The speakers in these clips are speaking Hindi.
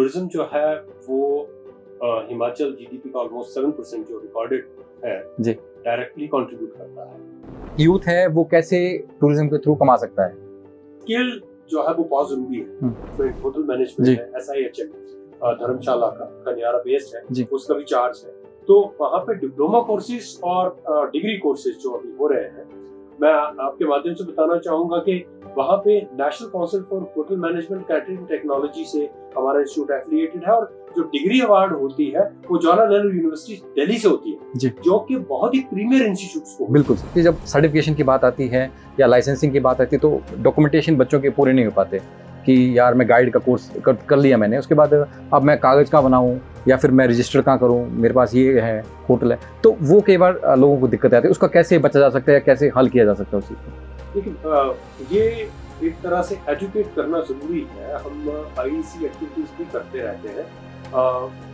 टूरिज्म जो है वो हिमाचल जीडीपी का ऑलमोस्ट 7% जो रिकॉर्डेड है जी डायरेक्टली कंट्रीब्यूट करता है। यूथ है वो कैसे टूरिज्म के थ्रू कमा सकता है? स्किल जो है वो बहुत जरूरी है। तो एक होटल मैनेजमेंट है, SIHM धर्मशाला का कन्यारा बेस्ड है, उसका भी चार्ज है। तो वहाँ पे डिप्लोमा कोर्सेज और डिग्री कोर्सेज जो अभी हो रहे हैं, मैं आपके माध्यम से बताना चाहूंगा कि वहाँ पे national council for hotel management catering technology से हमारा इंस्टीट्यूट एफिलिएटेड है, और जो डिग्री अवार्ड होती है वो जवाहरलाल नेहरू यूनिवर्सिटी दिल्ली से होती है, जो कि बहुत ही प्रीमियर इंस्टीट्यूट्स को। बिल्कुल, जब सर्टिफिकेशन की बात आती है या लाइसेंसिंग की बात आती है तो डॉक्यूमेंटेशन बच्चों के पूरे नहीं हो पाते कि यार मैं गाइड का कोर्स कर लिया मैंने, उसके बाद अब मैं कागज़ का बनाऊं या फिर मैं रजिस्टर कहाँ करूं, मेरे पास ये है होटल है, तो वो कई बार लोगों को दिक्कत आती है। उसका कैसे बचा जा सकता है, कैसे हल किया जा सकता है उस चीज़ को? लेकिन ये एक तरह से एजुकेट करना जरूरी है। हम IEC एक्टिविटीज भी करते रहते हैं,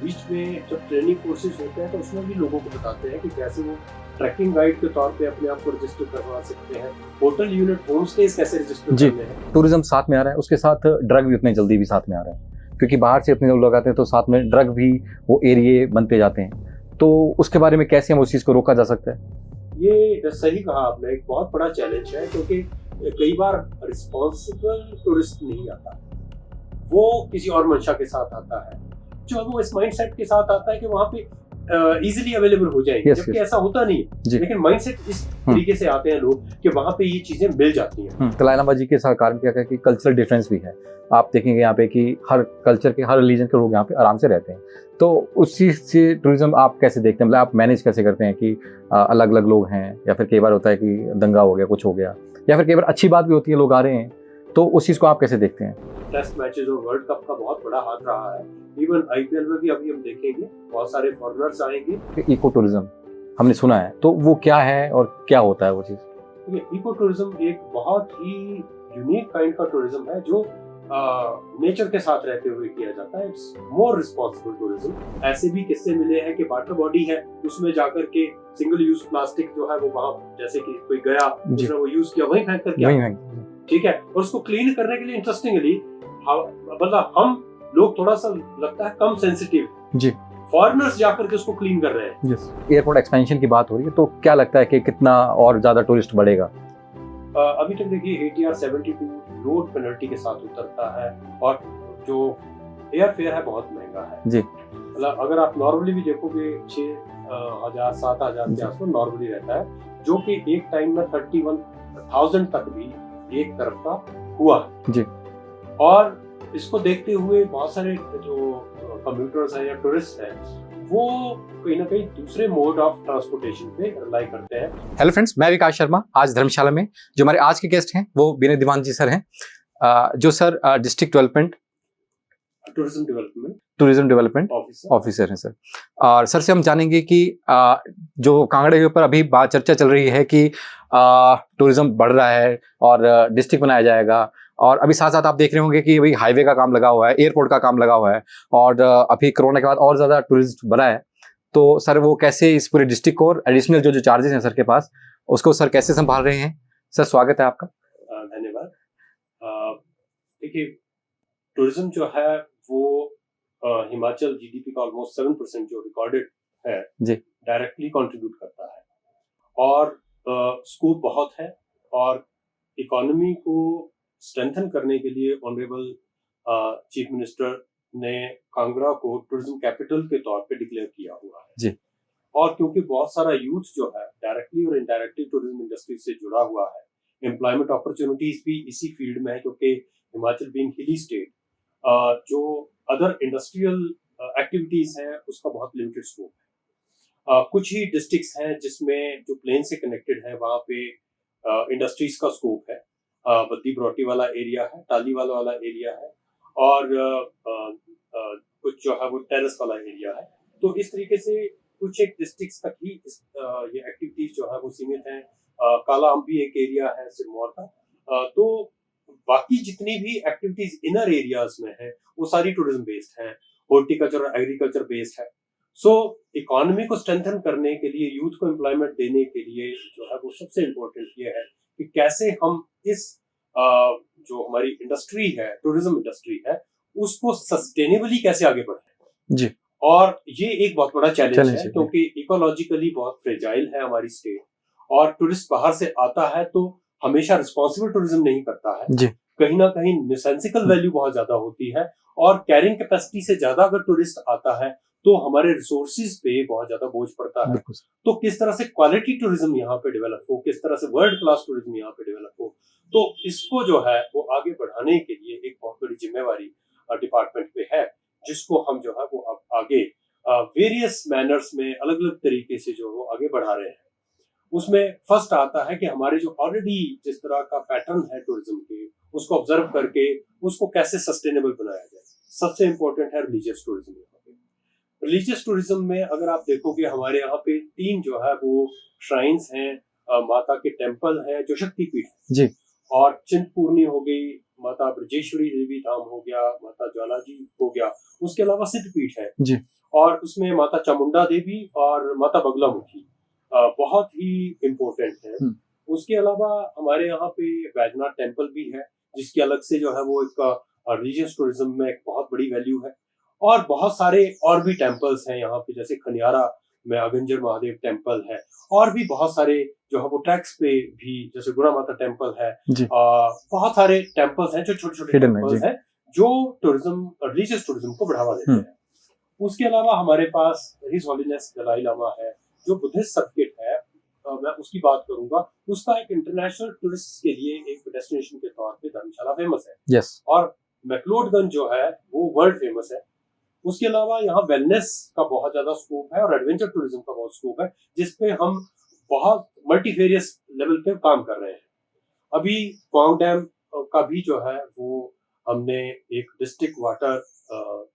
बीच में जब ट्रेनिंग कोर्सेज होते हैं तो उसमें भी लोगों को बताते हैं कि कैसे वो ट्रैकिंग गाइड के तौर पे अपने आप को रजिस्टर करवा सकते हैं, होटल यूनिट होम स्टेज कैसे रजिस्टर करने हैं। टूरिज्म साथ में आ रहा है, उसके साथ ड्रग भी उतने जल्दी भी साथ में आ रहा है, क्योंकि बाहर से इतने लोग आते हैं तो साथ में ड्रग भी वो एरिए बनते जाते हैं। तो उसके बारे में कैसे हम उस चीज़ को रोका जा सकता है? ये सही कहा आपने, एक बहुत बड़ा चैलेंज है, क्योंकि कई बार रिस्पॉन्सिबल टूरिस्ट नहीं आता, वो किसी और मंशा के साथ आता है, जो वो इस माइंडसेट के साथ आता है कि वहाँ पे इजीली अवेलेबल हो जाएंगे, जबकि ऐसा होता नहीं है। लेकिन माइंडसेट इस तरीके से आते हैं लोग कि वहाँ पे ये चीजें मिल जाती हैं। तलायनाबा जी के सरकार में क्या है कि कल्चरल डिफरेंस भी है। आप देखेंगे यहाँ पे कि हर कल्चर के, हर रिलीजन के लोग यहाँ पे आराम से रहते हैं। तो उस चीज़ से टूरिज्म आप कैसे देखते हैं, मतलब आप मैनेज कैसे करते हैं कि अलग अलग लोग हैं, या फिर कई बार होता है कि दंगा हो गया, कुछ हो गया, या फिर कई बार अच्छी बात भी होती है, लोग आ रहे हैं, तो उस चीज़ को आप कैसे देखते हैं? टेस्ट मैचेस और वर्ल्ड कप का बहुत बड़ा हाथ रहा है। इवन IPL में भी अभी हम देखेंगे बहुत सारे फॉरेनर्स आएंगे। इको टूरिज्म हमने सुना है, तो वो क्या है और क्या होता है वो चीज़? ये इको टूरिज्म एक बहुत ही यूनिक काइंड का टूरिज्म है जो नेचर के साथ रहते हुए किया जाता है। It's more responsible tourism. ऐसे भी किस्से मिले हैं कि वाटर बॉडी है, उसमें जाकर के सिंगल यूज प्लास्टिक जो है वो वहाँ, जैसे कि कोई गया उसने वो यूज किया, वहीं फेंक कर किया, ठीक है, और उसको क्लीन करने के लिए इंटरेस्टिंगली मतलब हम लोग थोड़ा सा लगता है कम सेंसिटिव जी, फॉरेनर्स जाकर के उसको क्लीन कर रहे हैं। एयरपोर्ट एक्सपेंशन की बात हो रही है, तो क्या लगता है कि कितना और ज्यादा टूरिस्ट बढ़ेगा? अभी तक देखिए ATR 72 रोड पेनल्टी के साथ उतरता है, और जो एयर फेयर है बहुत महंगा है जी। मतलब अगर आप नॉर्मली भी देखोगे 6,000-7,000 के आसपास नॉर्मली रहता है, जो कि एक टाइम में 31,000 तक भी एक तरफ का हुआ जी। और इसको देखते हुए बहुत सारे जो कम्यूटर्स हैं या टूरिस्ट हैं, वो कहीं ना कहीं दूसरे मोड ऑफ ट्रांसपोर्टेशन पे रिलाई करते हैं। हेलो फ्रेंड्स, मैं विकास शर्मा। आज धर्मशाला में जो हमारे आज के गेस्ट हैं वो विनय दीवान जी सर हैं, जो sir district development tourism development officer हैं सर। और सर से हम जानेंगे कि जो कांगड़ा के ऊपर अभी बात चर्चा चल रही है कि टूरिज्म बढ़ रहा है और डिस्ट्रिक्ट बनाया जाएगा, और अभी साथ साथ आप देख रहे होंगे कि अभी हाईवे का काम लगा हुआ है, एयरपोर्ट का काम लगा हुआ है, और अभी कोरोना के बाद और ज़्यादा टूरिस्ट बढ़ा है। तो सर वो कैसे इस पूरे डिस्ट्रिक्ट को और एडिशनल जो चार्जेस हैं सर के पास, उसको सर कैसे संभाल रहे हैं? सर स्वागत है आपका। धन्यवाद। देखिए, टूरिज्म जो है वो हिमाचल GDP का ऑलमोस्ट 7% जो रिकॉर्डेड है जी, डायरेक्टली कंट्रीब्यूट करता है, और स्कोप बहुत है, और इकोनॉमी को स्ट्रेंथन करने के लिए ऑनरेबल चीफ मिनिस्टर ने कांगड़ा को टूरिज्म कैपिटल के तौर पे डिक्लेयर किया हुआ है जी। और क्योंकि बहुत सारा यूथ जो है डायरेक्टली और इनडायरेक्टली टूरिज्म इंडस्ट्री से जुड़ा हुआ है, एम्प्लॉयमेंट अपॉर्चुनिटीज भी इसी फील्ड में है, क्योंकि हिमाचल बीइंग हिली स्टेट, जो अदर इंडस्ट्रियल एक्टिविटीज हैं उसका बहुत लिमिटेड स्कोप है। कुछ ही डिस्ट्रिक्ट्स हैं जिसमें जो प्लेन से कनेक्टेड है, वहाँ पे इंडस्ट्रीज का स्कोप है। बद्दी बरोटी वाला एरिया है, टालीवाला वाला एरिया है, और कुछ जो है वो टेरेस वाला एरिया है। तो इस तरीके से कुछ एक डिस्ट्रिक्ट्स तक ही ये एक्टिविटीज जो है वो सीमित हैं। काला अम्बी एक एरिया है सिरमौर का, तो बाकी जितनी भी एक्टिविटीज इनर एरियाज में है वो सारी टूरिज्म बेस्ड है, हॉर्टिकल्चर और एग्रीकल्चर बेस्ड है। सो इकोनॉमी को स्ट्रेंथन करने के लिए, यूथ को एम्प्लॉयमेंट देने के लिए जो है वो सबसे इम्पोर्टेंट ये है कि कैसे हम इस जो हमारी इंडस्ट्री है, टूरिज्म इंडस्ट्री है, उसको सस्टेनेबली कैसे आगे बढ़ाएं जी। और ये एक बहुत बड़ा चैलेंज है, क्योंकि इकोलॉजिकली बहुत फ्रेजाइल है हमारी स्टेट, और टूरिस्ट बाहर से आता है तो हमेशा रिस्पॉन्सिबल टूरिज्म नहीं करता है जी। कहीं ना कहीं नेसेंसिकल वैल्यू बहुत ज्यादा होती है, और कैरिंग कैपेसिटी से ज्यादा अगर टूरिस्ट आता है तो हमारे रिसोर्सेज पे बहुत ज्यादा बोझ पड़ता है। तो किस तरह से क्वालिटी टूरिज्म यहाँ पे डेवलप हो, किस तरह से वर्ल्ड क्लास टूरिज्म यहाँ पे डेवलप हो, तो इसको जो है वो आगे बढ़ाने के लिए एक बहुत बड़ी जिम्मेवारी डिपार्टमेंट पे है, जिसको हम जो है वो अब आगे वेरियस मैनर्स में अलग अलग तरीके से जो वो आगे बढ़ा रहे हैं। उसमें फर्स्ट आता है कि हमारे जो ऑलरेडी जिस तरह का पैटर्न है टूरिज्म के, उसको ऑब्जर्व करके उसको कैसे सस्टेनेबल बनाया जाए। सबसे इंपॉर्टेंट है रिलीजियस टूरिज्म। रिलीजियस टूरिज्म में अगर आप देखोगे हमारे यहाँ पे 3 जो है वो श्राइन्स हैं, माता के टेम्पल है जो शक्तिपीठ है जी, और चिंतपूर्णी हो गई, माता ब्रजेश्वरी देवी धाम हो गया, माता ज्वाला जी हो गया, उसके अलावा सिद्धपीठ है जी, और उसमें माता चामुंडा देवी और माता बगलामुखी बहुत ही इम्पोर्टेंट है। उसके अलावा हमारे यहाँ पे वैद्यनाथ टेम्पल भी है, जिसकी अलग से जो है वो एक रिलीजियस टूरिज्म में एक बहुत बड़ी वैल्यू है। और बहुत सारे और भी टेम्पल्स हैं यहाँ पे, जैसे खनियारा में अगंजर महादेव टेम्पल है, और भी बहुत सारे जो है वो ट्रैक्स पे भी, जैसे गुड़ा माता टेम्पल है, बहुत सारे टेम्पल्स हैं जो छोटे छोटे टेम्पल्स हैं जो टूरिज्म, रिलीजियस टूरिज्म को बढ़ावा देते हैं। उसके अलावा हमारे पास हिज हॉलीनेस दलाई लामा है जो बुद्धिस्ट सर्किट है, मैं उसकी बात करूंगा। उसका एक इंटरनेशनल टूरिस्ट के लिए एक डेस्टिनेशन के तौर पे धर्मशाला फेमस है। और मैक्लोडगंज जो है वो वर्ल्ड फेमस है। उसके अलावा यहाँ वेलनेस का बहुत ज्यादा स्कोप है और एडवेंचर टूरिज्म का बहुत स्कोप है, जिसपे हम बहुत मल्टीफेरियस लेवल पे काम कर रहे हैं। अभी पौंग डैम का भी जो है वो हमने एक district water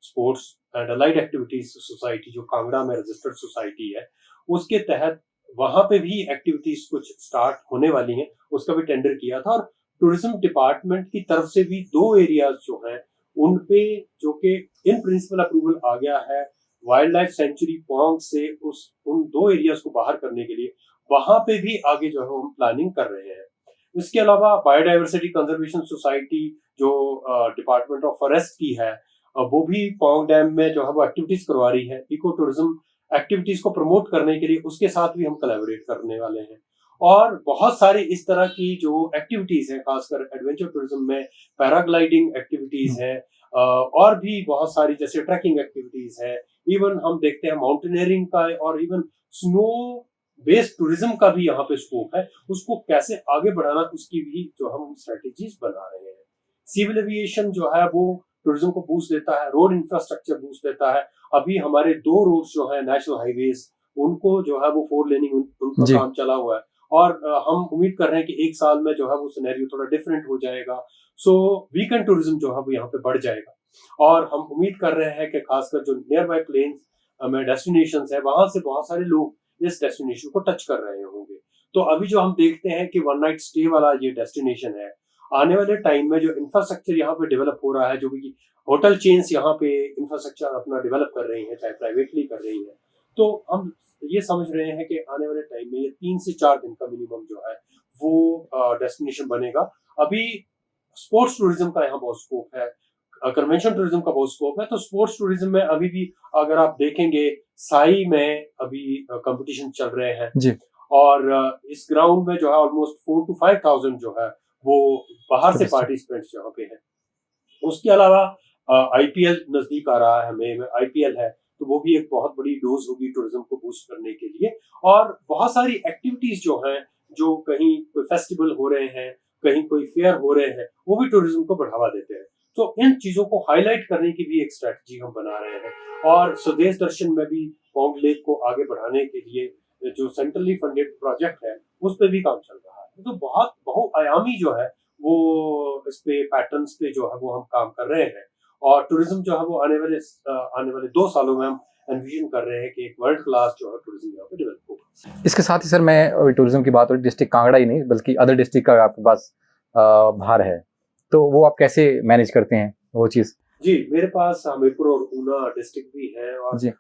sports and allied activities society जो कांगड़ा में रजिस्टर्ड सोसाइटी है, उसके तहत वहां पे भी एक्टिविटीज कुछ स्टार्ट होने वाली हैं, उसका भी टेंडर किया था। और टूरिज्म डिपार्टमेंट की तरफ से भी 2 एरियाज जो हैं उन पे जो कि इन प्रिंसिपल अप्रूवल आ गया है वाइल्ड लाइफ सेंचुरी पौंग से, उन 2 एरियाज को बाहर करने के लिए वहां पे भी आगे जो है हम प्लानिंग कर रहे हैं। इसके अलावा बायोडाइवर्सिटी कंजर्वेशन सोसाइटी जो डिपार्टमेंट ऑफ फॉरेस्ट की है, वो भी पौंग डैम में जो है वो एक्टिविटीज करवा रही है। इको टूरिज्म एक्टिविटीज को प्रमोट करने के लिए उसके साथ भी हम कोलैबोरेट करने वाले हैं। और बहुत सारी इस तरह की जो एक्टिविटीज हैं, खासकर एडवेंचर टूरिज्म में पैराग्लाइडिंग एक्टिविटीज है, और भी बहुत सारी जैसे ट्रैकिंग एक्टिविटीज है, इवन हम देखते हैं माउंटेनियरिंग का और इवन स्नो बेस्ड टूरिज्म का भी यहाँ पे स्कोप है। उसको कैसे आगे बढ़ाना, उसकी भी जो हम स्ट्रेटेजीज बना रहे हैं। सिविल एविएशन जो है वो टूरिज्म को बूस्ट देता है, रोड इंफ्रास्ट्रक्चर बूस्ट देता है। अभी हमारे 2 रोड्स जो है नेशनल हाईवेज, उनको जो है वो 4 लेनिंग उनका काम चला हुआ है, और हम उम्मीद कर रहे हैं कि 1 साल में जो है वो सिनेरियो थोड़ा डिफरेंट हो जाएगा। सो वीकेंड टूरिज्म जो है वो यहाँ पे बढ़ जाएगा, और हम उम्मीद कर रहे हैं कि खासकर जो नियर बाय प्लेन्स में डेस्टिनेशन है, वहां से बहुत सारे लोग इस डेस्टिनेशन को टच कर रहे होंगे। तो अभी जो हम देखते हैं कि 1 नाइट स्टे वाला ये डेस्टिनेशन है, आने वाले टाइम में जो इंफ्रास्ट्रक्चर यहाँ पे डेवलप हो रहा है, जो भी होटल चेन्स यहाँ पे इंफ्रास्ट्रक्चर अपना डेवलप कर रही हैं, चाहे प्राइवेटली कर रही हैं, तो हम ये समझ रहे हैं कि आने वाले टाइम में ये 3 से 4 दिन का मिनिमम जो है वो डेस्टिनेशन बनेगा। अभी स्पोर्ट्स टूरिज्म का यहाँ बहुत स्कोप है, कन्वेंशन टूरिज्म का बहुत स्कोप है। तो स्पोर्ट्स टूरिज्म में अभी भी अगर आप देखेंगे, साई में अभी कंपटीशन चल रहे हैं जी, और इस ग्राउंड में जो है ऑलमोस्ट 4 to 5,000 जो है वो बाहर से पार्टिसिपेंट्स यहाँ पे हैं। उसके अलावा आईपीएल नजदीक आ रहा है, हमें आईपीएल है, तो वो भी एक बहुत बड़ी डोज होगी टूरिज्म को बूस्ट करने के लिए। और बहुत सारी एक्टिविटीज जो हैं, जो कहीं कोई फेस्टिवल हो रहे हैं, कहीं कोई फेयर हो रहे हैं, वो भी टूरिज्म को बढ़ावा देते हैं। तो इन चीजों को हाईलाइट करने की भी एक स्ट्रेटजी हम बना रहे हैं। और स्वदेश दर्शन में भी पौंग लेक को आगे बढ़ाने के लिए जो सेंट्रली फंडेड प्रोजेक्ट है, उस पर भी काम चल रहा है। तो बहुत बहुआयामी जो है वो इस पे पैटर्न्स पे जो है वो हम काम कर रहे हैं। और टूरिज्म जो है वो आने वाले 2 सालों में हम एनविजन कर रहे हैं कि एक वर्ल्ड क्लास जो है टूरिज्म यहाँ पे डेवलप होगा। इसके साथ ही सर, मैं टूरिज्म की बात हो रही, डिस्ट्रिक्ट कांगड़ा ही नहीं बल्कि अदर डिस्ट्रिक्ट का आपके पास भार है, तो वो आप कैसे मैनेज करते हैं वो चीज? जी, मेरे पास हमीरपुर और ऊना डिस्ट्रिक्ट भी है, और जी,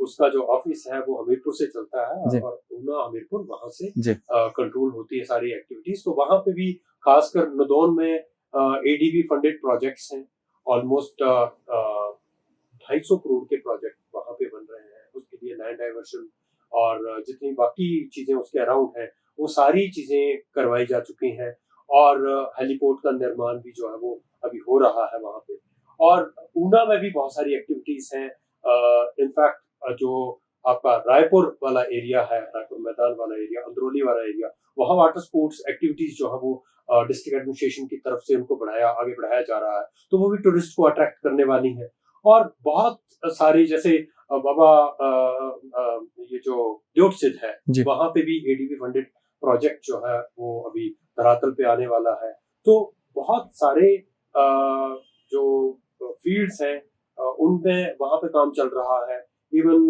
उसका जो ऑफिस है वो हमीरपुर से चलता है, और ऊना हमीरपुर वहां से कंट्रोल होती है सारी एक्टिविटीज। तो वहां पे भी खासकर नदौन में एडीबी फंडेड प्रोजेक्ट्स हैं, ऑलमोस्ट 250 करोड़ के प्रोजेक्ट वहाँ पे बन रहे हैं। उसके लिए लैंड डाइवर्शन और जितनी बाकी चीजें उसके अराउंड हैं वो सारी चीजें करवाई जा चुकी हैं, और हेलीपोर्ट का निर्माण भी जो है वो अभी हो रहा है वहाँ पे। और ऊना में भी बहुत सारी एक्टिविटीज हैं। इनफैक्ट जो आपका रायपुर वाला एरिया है, रायपुर मैदान वाला एरिया, अंदरौली वाला एरिया, वहाँ वाटर स्पोर्ट्स एक्टिविटीज जो है वो डिस्ट्रिक्ट एडमिनिस्ट्रेशन की तरफ से उनको आगे बढ़ाया जा रहा है, तो वो भी टूरिस्ट को अट्रैक्ट करने वाली है। और बहुत सारी जैसे बाबा ये जो ड्योट सिद्ध है वहां पे भी एडीबी फंडेड प्रोजेक्ट जो है वो अभी धरातल पे आने वाला है। तो बहुत सारे जो फील्ड्स हैं उनमें वहां पे काम चल रहा है। इवन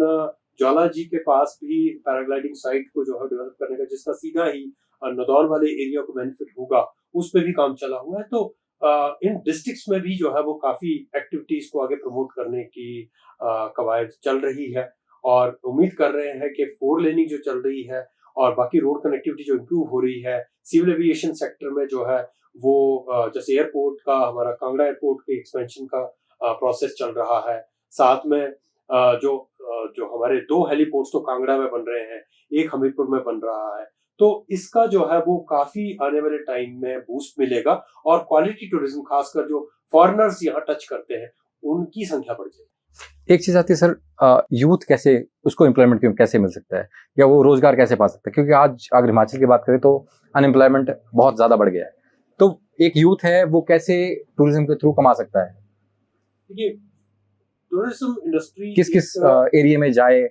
ज्वाला जी के पास भी पैराग्लाइडिंग साइट को जो है डेवलप करने का, जिसका सीधा ही नदौर वाले एरिया को बेनिफिट होगा, उस पे भी काम चला हुआ है। तो इन डिस्ट्रिक्ट्स में भी जो है वो काफी एक्टिविटीज को आगे प्रमोट करने की कवायद चल रही है, और उम्मीद कर रहे हैं कि 4 लेनिंग जो चल रही है और बाकी रोड कनेक्टिविटी जो इम्प्रूव हो रही है, सिविल एविएशन सेक्टर में जो है वो जैसे एयरपोर्ट का, हमारा कांगड़ा एयरपोर्ट के एक्सपेंशन का प्रोसेस चल रहा है। साथ में जो हमारे 2 हेलीपोर्ट्स तो कांगड़ा में बन रहे हैं, एक हमीरपुर में बन रहा है। तो इसका जो है वो काफी आने वाले टाइम में बूस्ट मिलेगा, और क्वालिटी टूरिज्म, खासकर जो फॉरेनर्स यहाँ टच करते हैं उनकी संख्या बढ़ जाएगी। एक चीज आती है सर, यूथ कैसे उसको एम्प्लॉयमेंट कैसे मिल सकता है, या वो रोजगार कैसे पा सकता है? क्योंकि आज अगर हिमाचल की बात करें तो अनएम्प्लॉयमेंट बहुत ज्यादा बढ़ गया है, तो एक यूथ है वो कैसे टूरिज्म के थ्रू कमा सकता है? देखिए, टूरिज्म इंडस्ट्री किस एरिया में जाए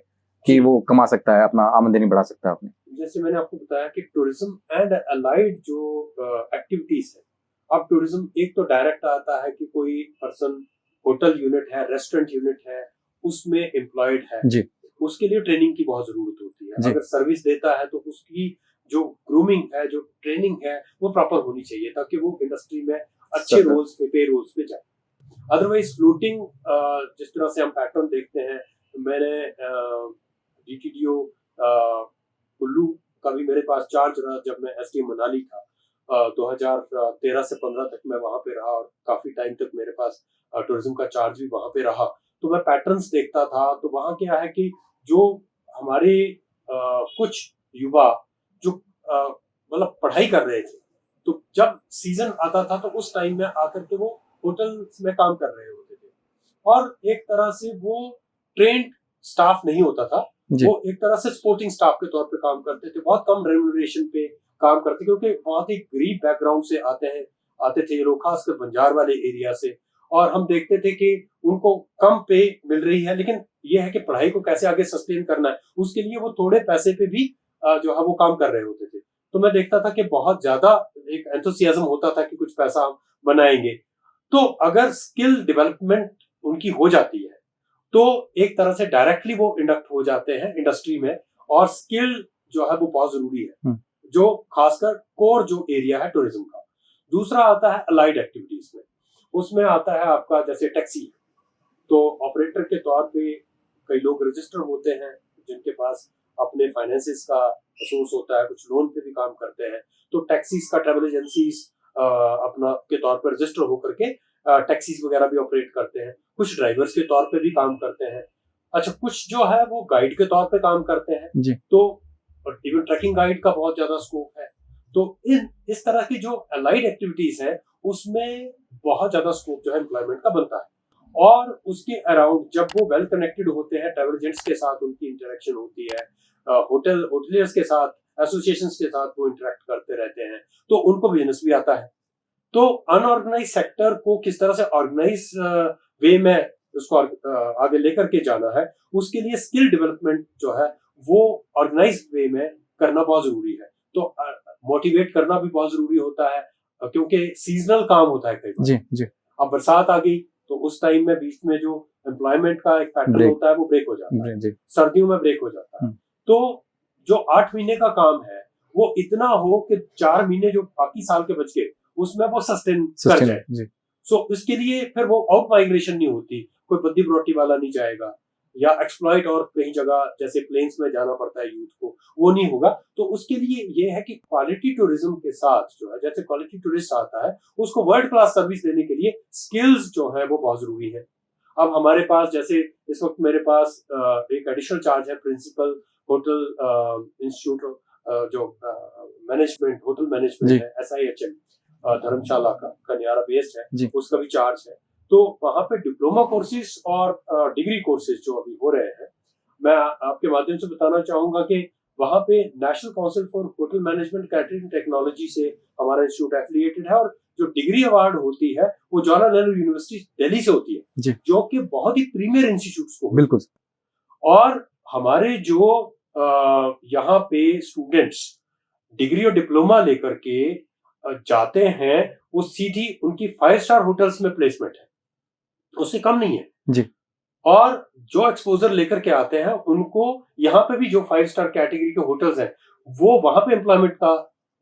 कि वो कमा सकता है, अपना आमदनी बढ़ा सकता है अपने? जैसे मैंने आपको बताया कि टूरिज्म एंड अलाइड जो एक्टिविटीज है, अब टूरिज्म एक तो डायरेक्ट आता है कि कोई पर्सन होटल यूनिट है, रेस्टोरेंट यूनिट है, उसमें एम्प्लॉयड है जी, उसके लिए ट्रेनिंग की बहुत जरूरत होती है। अगर सर्विस देता है तो उसकी जो ग्रूमिंग है, जो ट्रेनिंग है, वो प्रॉपर होनी चाहिए ताकि वो इंडस्ट्री में अच्छे रोल्स पे, पे रोल्स पे जाए। अदरवाइज फ्लोटिंग जिस तरह से हम पैटर्न देखते हैं, मैंने डीटीडीओ कुल्लू का भी मेरे पास चार्ज रहा जब मैं एसडीएम मनाली था। 2013 से 15 तक मैं वहां पे रहा, और काफी टाइम तक मेरे पास टूरिज्म का चार्ज भी वहां पे रहा। तो मैं पैटर्न्स देखता था, तो वहां क्या है कि जो हमारे कुछ युवा जो मतलब पढ़ाई कर रहे थे, तो जब सीजन आता था तो उस टाइम में आकर के वो होटल्स में काम कर रहे होते थे, और एक तरह से वो ट्रेंड स्टाफ नहीं होता था, वो एक तरह से सपोर्टिंग स्टाफ के तौर पे काम करते थे, बहुत कम रेम्यूनरेशन पे काम करते, क्योंकि बहुत ही गरीब बैकग्राउंड से आते थे ये लोग, खासकर बंजार वाले एरिया से। और हम देखते थे कि उनको कम पे मिल रही है, लेकिन ये है कि पढ़ाई को कैसे आगे सस्टेन करना है, उसके लिए वो थोड़े पैसे पे भी जो है वो काम कर रहे होते थे। तो मैं देखता था कि बहुत ज्यादा एक एंथुसियाज्म होता था कि कुछ पैसा हम बनाएंगे। तो अगर स्किल डेवलपमेंट उनकी हो जाती है तो एक तरह से डायरेक्टली वो इंडक्ट हो जाते हैं इंडस्ट्री में, और स्किल जो है वो बहुत जरूरी है, जो खासकर कोर जो एरिया है टूरिज्म का। दूसरा आता है अलाइड एक्टिविटीज में, उसमें आता है आपका जैसे टैक्सी। तो ऑपरेटर के तौर पे कई लोग रजिस्टर होते हैं जिनके पास अपने फाइनेंसेस का सोर्स होता है, कुछ लोन पे भी काम करते हैं। तो टैक्सीज का, ट्रैवल एजेंसीज अपना के तौर पर रजिस्टर होकर के टैक्सीज वगैरह भी ऑपरेट करते हैं, कुछ ड्राइवर्स के तौर पे भी काम करते हैं। अच्छा, कुछ जो है वो गाइड के तौर पे काम करते हैं जी। तो इवन ट्रैकिंग गाइड का बहुत ज्यादा स्कोप है। तो इस तरह की जो अलाइड एक्टिविटीज है उसमें बहुत ज्यादा स्कोप जो है एम्प्लॉयमेंट का बनता है। और उसके अराउंड जब वो वेल कनेक्टेड होते हैं, ट्रैवल एजेंट्स के साथ उनकी इंटरेक्शन होती है, होटलियर्स के साथ, एसोसिएशंस के साथ वो इंटरेक्ट करते रहते हैं, तो उनको बिजनेस भी आता है। तो अनऑर्गेनाइज सेक्टर को किस तरह से ऑर्गेनाइज वे में उसको आगे लेकर के जाना है, उसके लिए स्किल डेवलपमेंट जो है वो ऑर्गेनाइज वे में करना बहुत जरूरी है। तो मोटिवेट करना भी बहुत जरूरी होता है, क्योंकि सीजनल काम होता है कई बार जी जी। अब बरसात आ गई तो उस टाइम में बीच में जो एम्प्लॉयमेंट का एक पैटर्न होता है वो ब्रेक हो जाता है, सर्दियों में ब्रेक हो जाता है। तो जो 8 महीने का काम है वो इतना हो कि 4 महीने जो बाकी साल के बच गए उसमें वो सस्टेन कर जाए। सो इसके लिए फिर वो आउट माइग्रेशन नहीं होती, कोई बद्दी बरोटी वाला नहीं जाएगा, या एक्सप्लॉइट और कहीं जगह जैसे प्लेन्स में जाना पड़ता है यूथ को, वो नहीं होगा। तो उसके लिए ये है कि क्वालिटी टूरिज्म के साथ जो है, जैसे क्वालिटी टूरिस्ट आता है उसको वर्ल्ड क्लास सर्विस देने के लिए स्किल्स जो है वो बहुत जरूरी है। अब हमारे पास जैसे इस वक्त मेरे पास एक एडिशनल चार्ज है प्रिंसिपल होटल इंस्टीट्यूट जो मैनेजमेंट होटल मैनेजमेंट है SIHM धर्मशाला का कन्यारा बेस्ड है, उसका भी चार्ज है। तो वहां पे डिप्लोमा कोर्सेज और डिग्री कोर्सेज जो अभी हो रहे हैं, मैं आपके माध्यम से बताना चाहूंगा कि वहां पे national council for hotel management catering technology से हमारा इंस्टीट्यूट एफिलिएटेड है, और जो डिग्री अवार्ड होती है वो जवाहरलाल नेहरू यूनिवर्सिटी दिल्ली से होती है, जो कि बहुत ही प्रीमियर इंस्टीट्यूट्स को बिल्कुल। और हमारे जो यहाँ पे स्टूडेंट्स डिग्री और डिप्लोमा लेकर के जाते हैं, वो सीधी उनकी 5 स्टार होटल्स में प्लेसमेंट है, उससे कम नहीं है जी। और जो एक्सपोजर लेकर के आते हैं उनको यहाँ पे भी जो 5 स्टार कैटेगरी के होटल्स हैं वो वहां पे एम्प्लॉयमेंट का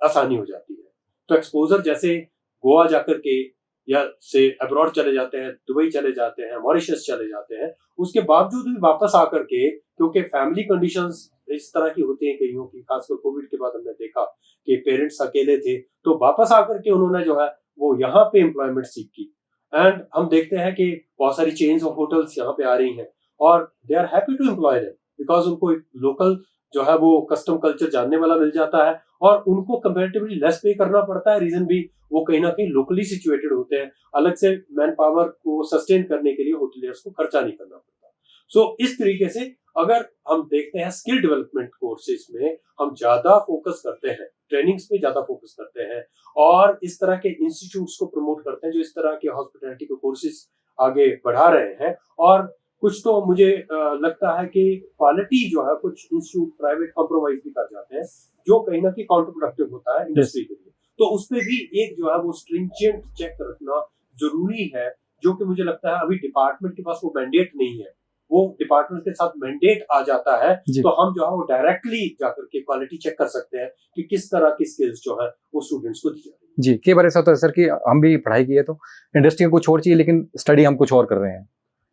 आसानी हो जाती है। तो एक्सपोजर जैसे गोवा जाकर के या से अब्रॉड चले जाते हैं, दुबई चले जाते हैं, मॉरिशस चले जाते हैं, उसके बावजूद भी वापस आकर के, क्योंकि फैमिली कंडीशंस इस तरह की होती हैं कईयों की, खासकर कोविड के बाद हमने देखा कि पेरेंट्स अकेले थे, तो वापस आकर के उन्होंने जो है वो यहाँ पे एम्प्लॉयमेंट सीख की। एंड हम देखते हैं कि बहुत सारी चेन्स ऑफ होटल्स यहाँ पे आ रही हैं और they are happy to employ them, because उनको एक लोकल जो है वो कस्टम कल्चर जानने वाला मिल जाता है और उनको कंपैरेटिवली लेस पे करना पड़ता है। रीजन भी वो कहीं ना कहीं लोकली सिचुएटेड होते हैं, अलग से मैन पावर को सस्टेन करने के लिए होटलियर्स को खर्चा नहीं करना पड़ता। सो इस तरीके से अगर हम देखते हैं स्किल डेवलपमेंट कोर्सेज में हम ज्यादा फोकस करते हैं, ट्रेनिंग्स पे ज्यादा फोकस करते हैं और इस तरह के इंस्टीट्यूट्स को प्रमोट करते हैं जो इस तरह के हॉस्पिटैलिटी के कोर्सेज आगे बढ़ा रहे हैं। और कुछ तो मुझे लगता है कि क्वालिटी जो है कुछ इंस्टीट्यूट प्राइवेट कॉम्प्रोमाइज भी कर जाते हैं, जो कहीं ना कहीं काउंटर प्रोडक्टिव होता है इंडस्ट्री के लिए। तो उस पर भी एक जो है वो स्ट्रिंजेंट चेक रखना जरूरी है, जो कि मुझे लगता है अभी डिपार्टमेंट के पास वो मैंडेट नहीं है। वो डिपार्टमेंट के साथ मैंडेट आ जाता है तो हम जो है वो डायरेक्टली जाकर के क्वालिटी चेक कर सकते हैं कि किस तरह की स्किल्स जो है वो स्टूडेंट्स को दी जा रही है। जी, कई बार ऐसा होता है सर कि हम भी पढ़ाई की है तो इंडस्ट्री में कुछ और चाहिए लेकिन स्टडी हम कुछ और कर रहे हैं,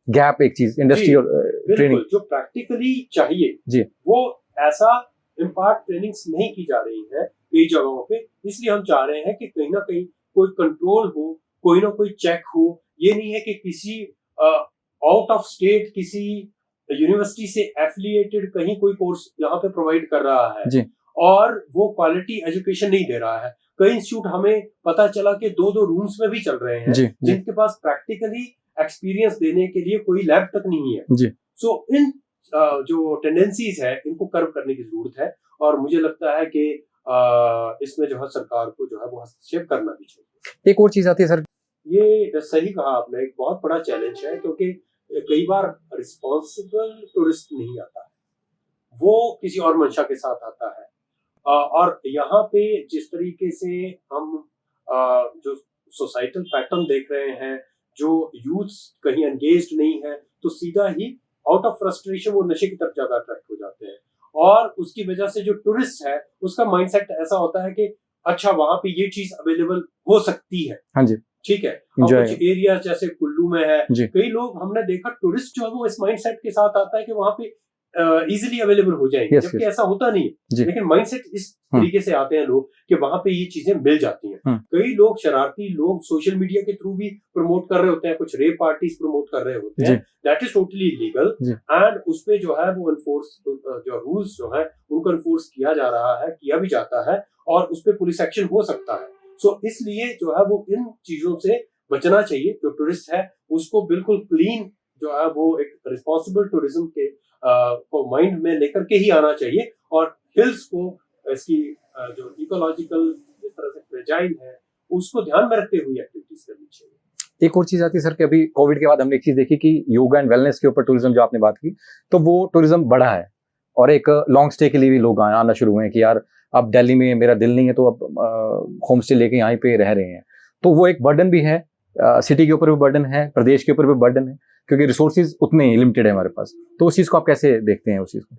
गैप एक चीज इंडस्ट्री और ट्रेनिंग जो प्रैक्टिकली चाहिए जी वो ऐसा इम्पार्ट ट्रेनिंग्स नहीं की जा रही है कई जगहों पे, इसलिए हम चाह रहे हैं कि कहीं ना कहीं कोई कंट्रोल हो, कोई ना कोई चेक हो। ये नहीं है कि किसी आउट ऑफ स्टेट किसी यूनिवर्सिटी से एफिलिएटेड कहीं कोई कोर्स यहाँ पे प्रोवाइड कर रहा है जी, और वो क्वालिटी एजुकेशन नहीं दे रहा है। कई इंस्टीट्यूट हमें पता चला कि 2-2 रूम्स में भी चल रहे हैं जिनके पास प्रैक्टिकली एक्सपीरियंस देने के लिए कोई लैब तक नहीं है जी। सो इन जो टेंडेंसीज है इनको कर्व करने की जरूरत है और मुझे लगता है कि इसमें जो है सरकार को जो है वो हस्तक्षेप करना भी चाहिए। एक और चीज आती है सर, ये सही कहा आपने, एक बहुत बड़ा चैलेंज है क्योंकि कई बार रिस्पॉन्सिबल टूरिस्ट नहीं आता है, वो किसी और मंशा के साथ आता है। और यहाँ पे जिस तरीके से हम जो सोसाइटल पैटर्न देख रहे हैं, जो यूथ कहीं एंगेज्ड नहीं है तो सीधा ही आउट ऑफ फ्रस्ट्रेशन वो नशे की तरफ ज्यादा अट्रैक्ट हो जाते हैं और उसकी वजह से जो टूरिस्ट है उसका माइंडसेट ऐसा होता है कि अच्छा वहां पे ये चीज अवेलेबल हो सकती है, हाँ जी ठीक है। कुछ एरिया जैसे कुल्लू में है, कई लोग हमने देखा टूरिस्ट जो है वो इस माइंडसेट के साथ आता है कि वहां पे इजीली अवेलेबल हो जाएंगे, जबकि ऐसा होता नहीं है। लेकिन माइंडसेट इस तरीके से आते हैं लोग कि वहां पे ये चीजें मिल जाती हैं। कई लोग शरारती लोग सोशल मीडिया के थ्रू भी प्रमोट कर रहे होते हैं, कुछ रेप पार्टीज प्रमोट कर रहे होते हैं, that is totally illegal and उसपे जो है वो एनफोर्स जो रूल्स जो है उनको एनफोर्स किया जा रहा है, किया भी जाता है और उसपे पुलिस एक्शन हो सकता है। सो इसलिए जो है वो इन चीजों से बचना चाहिए। जो टूरिस्ट है उसको बिल्कुल क्लीन जो है वो एक रिस्पॉन्सिबल टूरिज्म के को माइंड में लेकर के ही आना चाहिए और हिल्स को इसकी जो इकोलॉजिकल जिस तरह से फ्रेजाइल है उसको ध्यान में रखते हुए एक्टिविटीज करनी चाहिए। एक और चीज आती है सर कि अभी कोविड के बाद हमने एक चीज देखी कि योगा एंड वेलनेस के ऊपर टूरिज्म जो आपने बात की तो वो टूरिज्म बढ़ा है और एक लॉन्ग स्टे के लिए भी लोग आना शुरू हुए हैं कि यार अब दिल्ली में मेरा दिल नहीं है तो अब होम स्टे लेके यहाँ पे रह रहे हैं। तो वो एक बर्डन भी है, सिटी के ऊपर भी बर्डन है, प्रदेश के ऊपर भी बर्डन है क्योंकि रिसोर्सेज उतने ही लिमिटेड है हमारे पास। तो उस चीज को आप कैसे देखते हैं उस चीज को?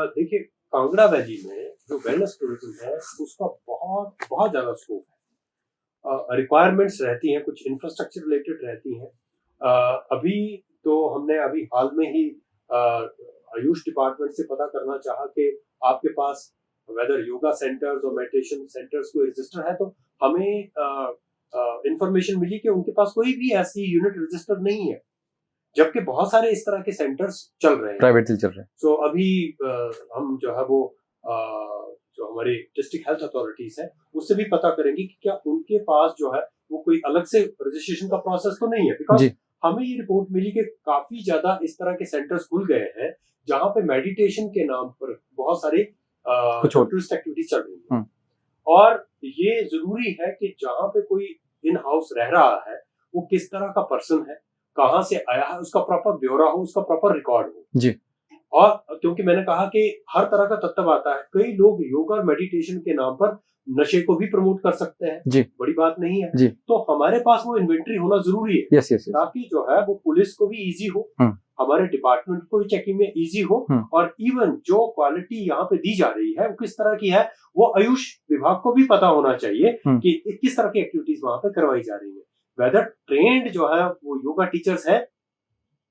देखिए कांगड़ा वैली में जो वेलनेस टूरिज्म है उसका बहुत बहुत ज्यादा स्कोप है। रिक्वायरमेंट्स रहती हैं, कुछ इंफ्रास्ट्रक्चर रिलेटेड रहती हैं। अभी तो हमने अभी हाल में ही आयुष डिपार्टमेंट से पता करना चाहा कि आपके पास वेदर योगा सेंटर्स और मेडिटेशन सेंटर्स कोई रजिस्टर है, तो हमें इंफॉर्मेशन मिली कि उनके पास कोई भी ऐसी यूनिट रजिस्टर नहीं है, जबकि बहुत सारे इस तरह के सेंटर्स चल रहे हैं, प्राइवेटली चल रहे हैं। सो अभी हम जो है वो जो हमारी डिस्ट्रिक्ट हेल्थ अथॉरिटीज है उससे भी पता करेंगे कि क्या उनके पास जो है वो कोई अलग से रजिस्ट्रेशन का प्रोसेस तो नहीं है, बिकॉज हमें ये रिपोर्ट मिली कि काफी ज्यादा इस तरह के सेंटर्स खुल गए हैं जहां पे मेडिटेशन के नाम पर बहुत सारे टूरिस्ट एक्टिविटीज चल रही है। और ये जरूरी है कि जहां पे कोई इन हाउस रह रहा है वो किस तरह का पर्सन है, कहाँ से आया है, उसका प्रॉपर ब्यौरा हो, उसका प्रॉपर रिकॉर्ड हो जी। और क्योंकि मैंने कहा कि हर तरह का तत्व आता है, कई लोग योगा और मेडिटेशन के नाम पर नशे को भी प्रमोट कर सकते हैं जी, बड़ी बात नहीं है जी। तो हमारे पास वो इन्वेंट्री होना जरूरी है यस, यस, ताकि जो है वो पुलिस को भी इजी हो, हमारे डिपार्टमेंट को भी चेकिंग में इजी हो, और इवन जो क्वालिटी यहाँ पे दी जा रही है वो किस तरह की है वो आयुष विभाग को भी पता होना चाहिए कि किस तरह की एक्टिविटीज वहां पे करवाई जा रही है। वेदर ट्रेंड जो है वो योगा टीचर्स है,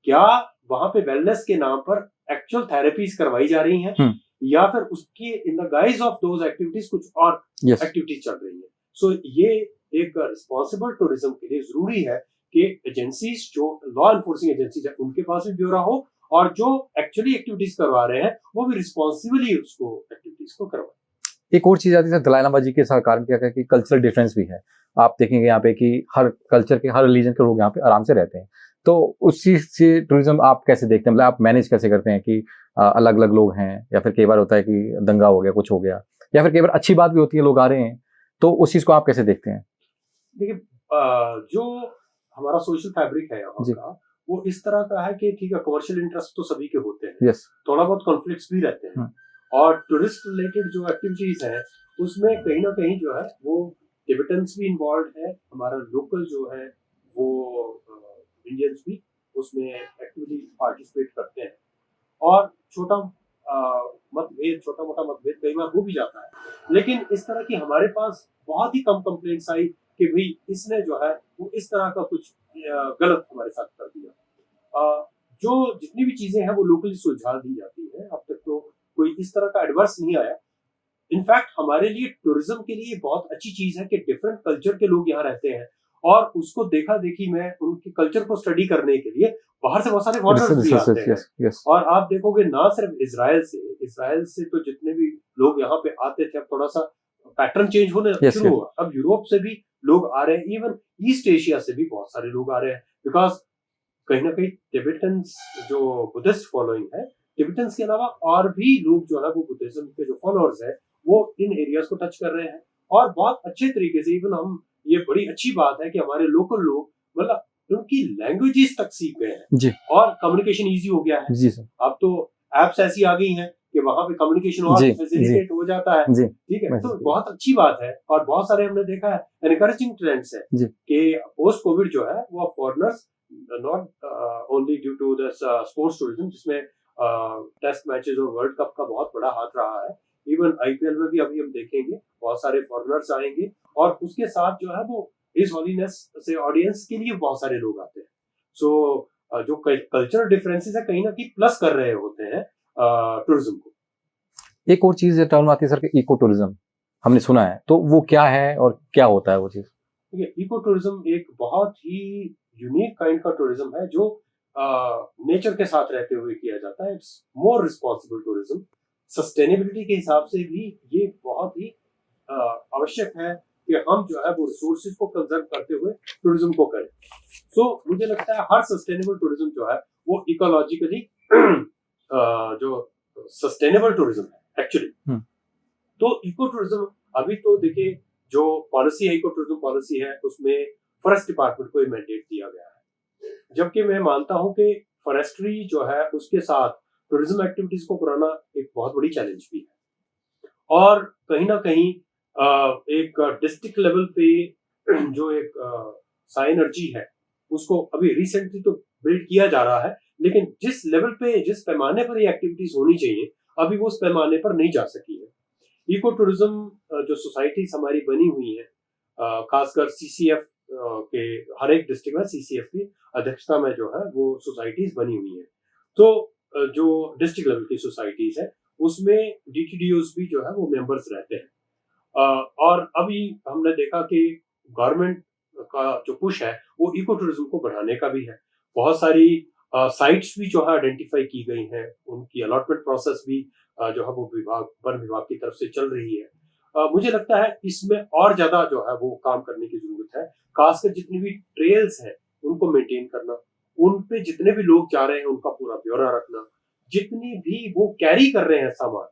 क्या वहां पे वेलनेस के नाम पर एक्चुअल थेरेपीज करवाई जा रही हैं, या फिर उसके in the guys of those activities कुछ और एक्टिविटीज चल रही है। सो ये एक रिस्पॉन्सिबल टूरिज्म के लिए जरूरी है कि एजेंसीज जो लॉ एनफोर्सिंग एजेंसीज है उनके पास भी ब्यौरा हो, और जो एक्चुअली एक्टिविटीज करवा रहे हैं वो भी रिस्पॉन्सिबली उसको एक्टिविटीज को करवाए। एक और चीज आती है दलाई लामा जी के साथ कारण क्या है कि कल्चरल डिफरेंस भी है। आप देखेंगे यहाँ पे कि हर कल्चर के हर रिलीजन के लोग यहाँ पे आराम से रहते हैं, तो उस चीज से टूरिज्म आप कैसे देखते हैं, मतलब आप मैनेज कैसे करते हैं कि अलग अलग लोग हैं, या फिर कई बार होता है कि दंगा हो गया, कुछ हो गया, या फिर कई बार अच्छी बात भी होती है लोग आ रहे हैं, तो उस चीज को आप कैसे देखते हैं? देखिए जो हमारा सोशल फैब्रिक है यहाँ का वो इस तरह का है कि ठीक है कमर्शियल इंटरेस्ट तो सभी के होते हैं yes. थोड़ा बहुत कॉन्फ्लिक्ट्स भी रहते हैं, और टूरिस्ट रिलेटेड जो एक्टिविटीज है उसमें कहीं ना कहीं जो है वो टिबेटन्स भी इन्वॉल्व है, हमारा लोकल जो है वो इंडियंस भी उसमें एक्टिवली पार्टिसिपेट करते हैं, और छोटा मोटा मतभेद कई बार हो भी जाता है, लेकिन इस तरह की हमारे पास बहुत ही कम कंप्लेंट्स आई कि भाई इसने जो है वो इस तरह का कुछ गलत हमारे साथ कर दिया। जो जितनी भी चीजें हैं वो लोकली सुलझा दी जाती है, अब तक तो कोई इस तरह का एडवर्स नहीं आया। इनफैक्ट हमारे लिए टूरिज्म के लिए बहुत अच्छी चीज है कि डिफरेंट कल्चर के लोग यहाँ रहते हैं, और उसको देखा देखी में उनके कल्चर को स्टडी करने के लिए बाहर से बहुत सारे फॉरेनर्स भी आते हैं। और आप देखोगे ना सिर्फ इजराइल से तो जितने भी लोग यहाँ पे आते थे अब थोड़ा सा पैटर्न चेंज होने शुरू हुआ, अब यूरोप से भी लोग आ रहे हैं, इवन ईस्ट एशिया से भी बहुत सारे लोग आ रहे हैं, बिकॉज कहीं ना कहीं टिबेटन्स जो बुद्धिस्ट फॉलोइंग है, टिबेटन्स के अलावा और भी लोग जो है वो बुद्धिज्म के जो फॉलोअर्स है वो इन एरियाज को टच कर रहे हैं, और बहुत अच्छे तरीके से इवन हम ये बड़ी अच्छी बात है कि हमारे लोकल लोग मतलब उनकी लैंग्वेजेस तक सीख गए हैं जी, और कम्युनिकेशन इजी हो गया है जी सर। अब तो एप्स ऐसी आ गई हैं कि वहां पे कम्युनिकेशन और फैसिलिटेट हो जाता है, ठीक है, तो बहुत अच्छी बात है। और बहुत सारे हमने देखा है एनकरेजिंग ट्रेंड्स है कि पोस्ट कोविड जो है वो foreigners not only due to this sports tourism जिसमें टेस्ट मैचेस और वर्ल्ड कप का बहुत बड़ा हाथ रहा है, इवन आईपीएल में भी अभी हम देखेंगे बहुत सारे फॉरेनर्स आएंगे, और उसके साथ जो है वो इस हॉलीनेस से ऑडियंस के लिए बहुत सारे लोग आते हैं। सो जो कल्चरल डिफरेंसेस है कहीं ना कहीं प्लस कर रहे होते हैं टूरिज्म को। एक और चीज टर्म आती है सर, इको टूरिज्म हमने सुना है, तो वो क्या है और क्या होता है वो चीज? इको टूरिज्म एक बहुत ही यूनिक काइंड का टूरिज्म है जो नेचर के साथ रहते हुए किया जाता है। It's more responsible tourism, sustainability के हिसाब से भी ये बहुत ही आवश्यक है कि हम जो है वो रिसोर्सेज को कंजर्व करते हुए टूरिज्म को करें। सो मुझे लगता है हर सस्टेनेबल टूरिज्म जो है वो इकोलॉजिकली जो सस्टेनेबल टूरिज्म है एक्चुअली। तो इको टूरिज्म अभी तो देखिए जो पॉलिसी है, इको टूरिज्म पॉलिसी है, उसमें फॉरेस्ट डिपार्टमेंट को मैंडेट दिया गया है, जबकि मैं मानता हूं कि फॉरेस्ट्री जो है उसके साथ टूरिज्म एक्टिविटीज को कराना एक बहुत बड़ी चैलेंज भी है, और कहीं ना कहीं एक डिस्ट्रिक्ट लेवल पे जो एक साइनर्जी है उसको अभी रिसेंटली तो बिल्ड किया जा रहा है, लेकिन जिस लेवल पे जिस पैमाने पर ये एक्टिविटीज होनी चाहिए अभी वो उस पैमाने पर नहीं जा सकी है। इको टूरिज्म जो सोसाइटीज हमारी बनी हुई है, खासकर सीसीएफ के हर एक डिस्ट्रिक्ट में सीसीएफ की अध्यक्षता में जो है वो सोसाइटीज बनी हुई है, तो जो डिस्ट्रिक्ट लेवल की सोसाइटीज है उसमें DTDOs भी जो है वो मेंबर्स रहते हैं। और अभी हमने देखा कि गवर्नमेंट का जो पुश है वो इको टूरिज्म को बढ़ाने का भी है। बहुत सारी साइट्स भी जो है आइडेंटिफाई की गई हैं, उनकी अलॉटमेंट प्रोसेस भी जो है वो वन विभाग की तरफ से चल रही है। मुझे लगता है इसमें और ज्यादा जो है वो काम करने की जरूरत है। खासकर जितनी भी ट्रेल्स हैं उनको मेंटेन करना, उन पे जितने भी लोग जा रहे हैं उनका पूरा ब्यौरा रखना, जितनी भी वो कैरी कर रहे हैं सामान,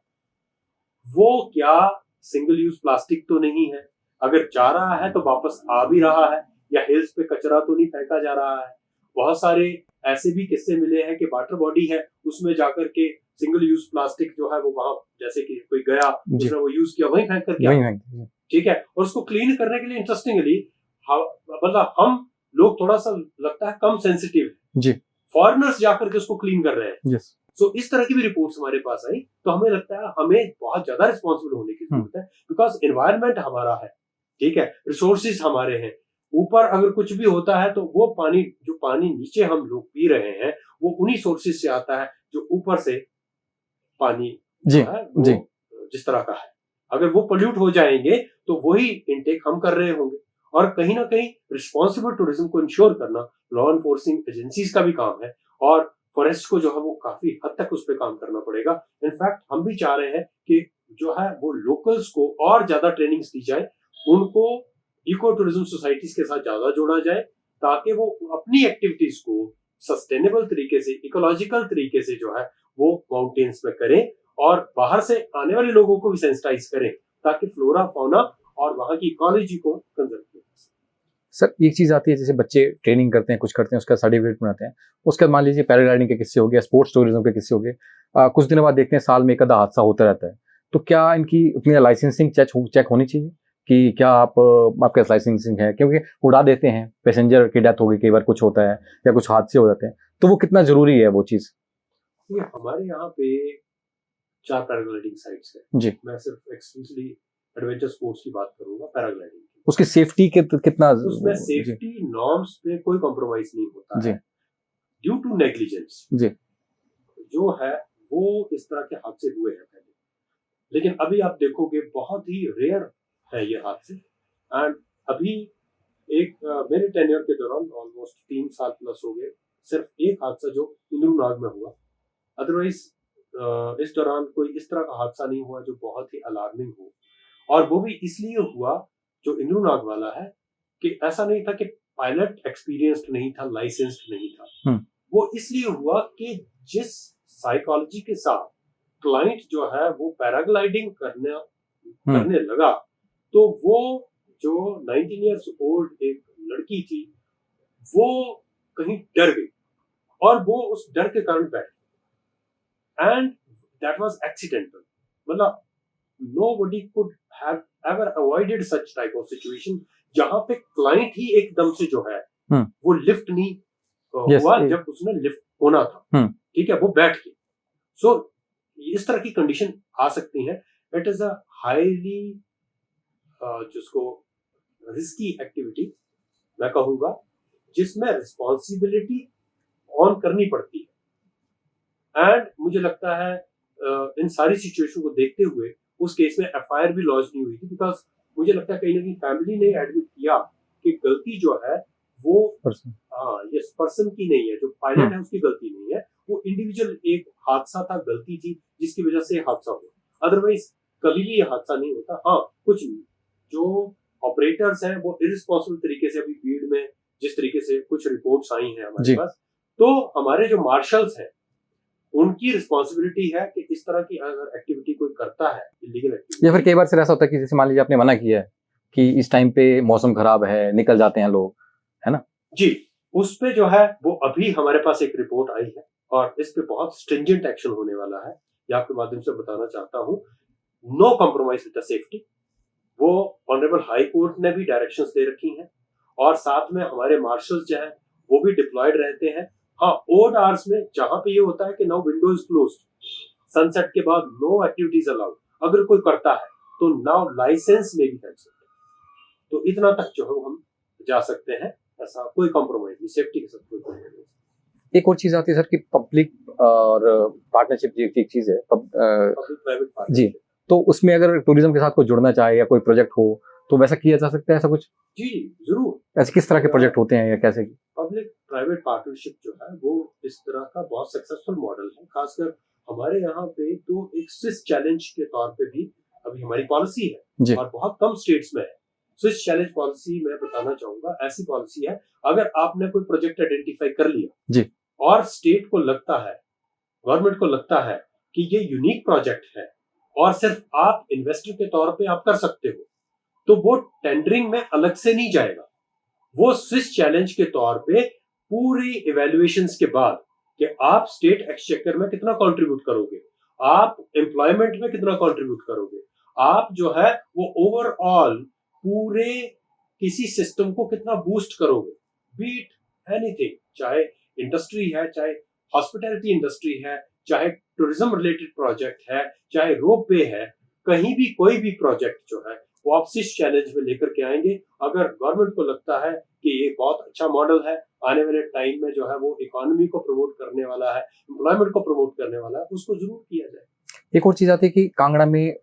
वो क्या सिंगल यूज प्लास्टिक तो नहीं है, अगर जा रहा है तो वापस आ भी रहा है, या हिल्स पे कचरा तो नहीं फेंका जा रहा है। बहुत सारे ऐसे भी किस्से मिले हैं कि वाटर बॉडी है उसमें जाकर के सिंगल यूज प्लास्टिक जो है वो वहां, जैसे कि कोई गया उसने वो यूज किया वहीं फेंक कर किया, ठीक है, और उसको क्लीन करने के लिए इंटरेस्टिंगली मतलब हम लोग थोड़ा सा लगता है कम सेंसिटिव है जी, फॉरेनर्स जाकर के उसको क्लीन कर रहे हैं। yes. सो इस तरह की भी रिपोर्ट्स हमारे पास आई, तो हमें लगता है हमें बहुत ज्यादा रिस्पॉन्सिबल होने की जरूरत है, बिकॉज एनवायरनमेंट हमारा है, ठीक है, रिसोर्सेज हमारे हैं, ऊपर अगर कुछ भी होता है तो वो पानी, जो पानी नीचे हम लोग पी रहे हैं वो उन्हीं सोर्सेज से आता है जो ऊपर से पानी जी, है वो जी, जिस तरह का है, अगर वो पोल्यूट हो जाएंगे तो वही इनटेक हम कर रहे होंगे। और कहीं ना कहीं रिस्पॉन्सिबल टूरिज्म को इंश्योर करना लॉ एनफोर्सिंग एजेंसीज का भी काम है, और फॉरेस्ट को जो है वो काफी हद तक उस पर काम करना पड़ेगा। इनफैक्ट हम भी चाह रहे हैं कि जो है वो लोकल्स को और ज्यादा ट्रेनिंग्स दी जाए, उनको इको टूरिज्म सोसाइटीज के साथ ज्यादा जोड़ा जाए, ताकि वो अपनी एक्टिविटीज को सस्टेनेबल तरीके से, इकोलॉजिकल तरीके से जो है वो माउंटेन्स में करें, और बाहर से आने वाले लोगों को भी सेंसिटाइज करें, ताकि फ्लोरा फौना और वहां की इकोलॉजी को कंजर्व किया। सर एक चीज आती है, जैसे बच्चे ट्रेनिंग करते हैं, कुछ करते हैं, उसका सर्टिफिकेट बनाते हैं, उसके बाद मान लीजिए पैराग्लाइडिंग के किस्से हो गए, स्पोर्ट्स टूरिज्म के किस्से हो गए, कुछ दिनों बाद देखते हैं साल में एक आधा हादसा होता रहता है, तो क्या इनकी अपनी लाइसेंसिंग चेक होनी चाहिए कि क्या आपके लाइसेंसिंग है? क्योंकि उड़ा देते हैं, पैसेंजर की डेथ हो गई, कई बार कुछ होता है या कुछ हादसे हो जाते हैं, तो वो कितना जरूरी है वो चीज? हमारे यहाँ पे 4 पैराग्लाइडिंग साइट्स है जी, मैं सिर्फ एक्सक्लूसिवली एडवेंचर स्पोर्ट्स की बात करूंगा। पैराग्लाइडिंग उसकी सेफ्टी के कितना, उसमें सेफ्टी नॉर्म्स पे कोई कॉम्प्रोमाइज नहीं होता जी, ड्यू टू नेग्लिजेंस जी, जो है वो इस तरह के हादसे हुए हैं पहले, लेकिन अभी आप देखोगे बहुत ही रेयर है ये हादसे। एंड अभी एक मेरे टेन्योर के दौरान ऑलमोस्ट 3 साल प्लस हो गए, सिर्फ एक हादसा जो इंद्रूनाग में हुआ, अदरवाइज इस दौरान कोई इस तरह का हादसा नहीं हुआ जो बहुत ही अलार्मिंग हो। और वो भी इसलिए हुआ जो इंद्रूनाग वाला है कि ऐसा नहीं था कि पायलट एक्सपीरियंस्ड नहीं था, लाइसेंस्ड नहीं था, वो इसलिए हुआ कि जिस साइकोलॉजी के साथ क्लाइंट जो है वो पैराग्लाइडिंग करने लगा, तो वो जो 19 इयर्स ओल्ड एक लड़की थी वो कहीं डर गई, और वो उस डर के कारण बैठ, एंड दैट वाज एक्सीडेंटल, मतलब nobody could have ever avoided such type of situation जहां पे क्लाइंट ही एकदम से जो है वो लिफ्ट नहीं हुआ जब उसने लिफ्ट होना था, ठीक है, वो बैठ गई। सो इस तरह की कंडीशन आ सकती है। इट इज अ हाईली जिसको रिस्की एक्टिविटी मैं कहूंगा, जिसमें रिस्पॉन्सिबिलिटी ऑन करनी पड़ती है। एंड मुझे लगता है इन सारी सिचुएशन को देखते हुए उस केस में एफआईआर भी लॉन्च नहीं हुई थी, बिकॉज मुझे लगता है कहीं ना कहीं फैमिली ने एडमिट किया कि गलती जो है वो यस पर्सन की नहीं है, जो पायलट है उसकी गलती नहीं है, वो इंडिविजुअल एक हादसा था, गलती थी जिसकी वजह से हादसा हुआ, अदरवाइज कभी भी ये हादसा नहीं होता। हाँ, कुछ जो ऑपरेटर्स हैं वो इररिस्पॉन्सिबल तरीके से, अभी भीड़ में जिस तरीके से कुछ रिपोर्ट्स आई हैं हमारे पास, तो हमारे जो मार्शल्स हैं उनकी रिस्पॉन्सिबिलिटी है कि इस तरह की अगर एक्टिविटी कोई करता है इलीगल एक्टिविटी, या फिर कई बार से ऐसा होता है कि जैसे मान लीजिए आपने मना किया है कि इस टाइम पे मौसम खराब है, निकल जाते हैं लोग, है ना जी, उस पे जो है वो अभी हमारे पास एक रिपोर्ट आई है और इस पे बहुत स्ट्रिंजेंट एक्शन होने वाला है, ये आपके माध्यम से बताना चाहता हूँ। No compromise with the safety, वो ऑनरेबल हाई कोर्ट ने भी डायरेक्शंस दे रखी हैं, और साथ में हमारे मार्शल्स जो है वो भी डिप्लॉयड रहते हैं। हाँ, ओड आवर्स में जहां पे ये होता है कि now window is closed, sunset के बाद नो एक्टिविटीज अलाउड, अगर कोई करता है तो नाउ लाइसेंस में भी कैंसिल, तो इतना तक जो है हम जा सकते हैं, ऐसा कोई कॉम्प्रोमाइज नहीं, सेफ्टी के साथ कोई कॉम्प्रोमाइज नहीं। एक और चीज आती है सर कि पब्लिक और पार्टनरशिप एक चीज है, पब्लिक प्राइवेट जी, तो उसमें अगर टूरिज्म के साथ कोई जुड़ना चाहे या कोई प्रोजेक्ट हो तो वैसा किया जा सकता है ऐसा कुछ? जी जरूर। ऐसे किस तरह के प्रोजेक्ट होते हैं या कैसे? पब्लिक प्राइवेट पार्टनरशिप जो है वो इस तरह का बहुत सक्सेसफुल मॉडल है। खासकर हमारे यहाँ पे तो एक स्विस चैलेंज के तौर पे भी अभी हमारी पॉलिसी है और बहुत कम स्टेट्स में है। स्विस चैलेंज पॉलिसी मैं बताना चाहूंगा, ऐसी पॉलिसी है अगर आपने कोई प्रोजेक्ट आइडेंटिफाई कर लिया जी और स्टेट को लगता है, गवर्नमेंट को लगता है कि ये यूनिक प्रोजेक्ट है और सिर्फ आप इन्वेस्टर के तौर पे आप कर सकते हो, तो वो टेंडरिंग में अलग से नहीं जाएगा। वो स्विस चैलेंज के तौर पे पूरी इवैल्यूएशंस के बाद कि आप स्टेट एक्सचेकर में कितना कंट्रीब्यूट करोगे, आप एम्प्लॉयमेंट में कितना कंट्रीब्यूट करोगे, आप जो है वो ओवरऑल पूरे किसी सिस्टम को कितना बूस्ट करोगे, बीट एनीथिंग, चाहे इंडस्ट्री है, चाहे हॉस्पिटैलिटी इंडस्ट्री है, चाहे टूरिज्म रिलेटेड प्रोजेक्ट है, चाहे रोप वे है, कहीं भी कोई भी प्रोजेक्ट जो है वो आप स्विस चैलेंज में लेकर के आएंगे। अगर गवर्नमेंट को लगता है कि ये बहुत अच्छा मॉडल है, आने वाले टाइम में जो है वो इकोनॉमी को प्रमोट करने वाला है, एम्प्लॉयमेंट को प्रमोट करने वाला है, उसको जरूर किया जाए। एक और चीज आती है कि कांगड़ा में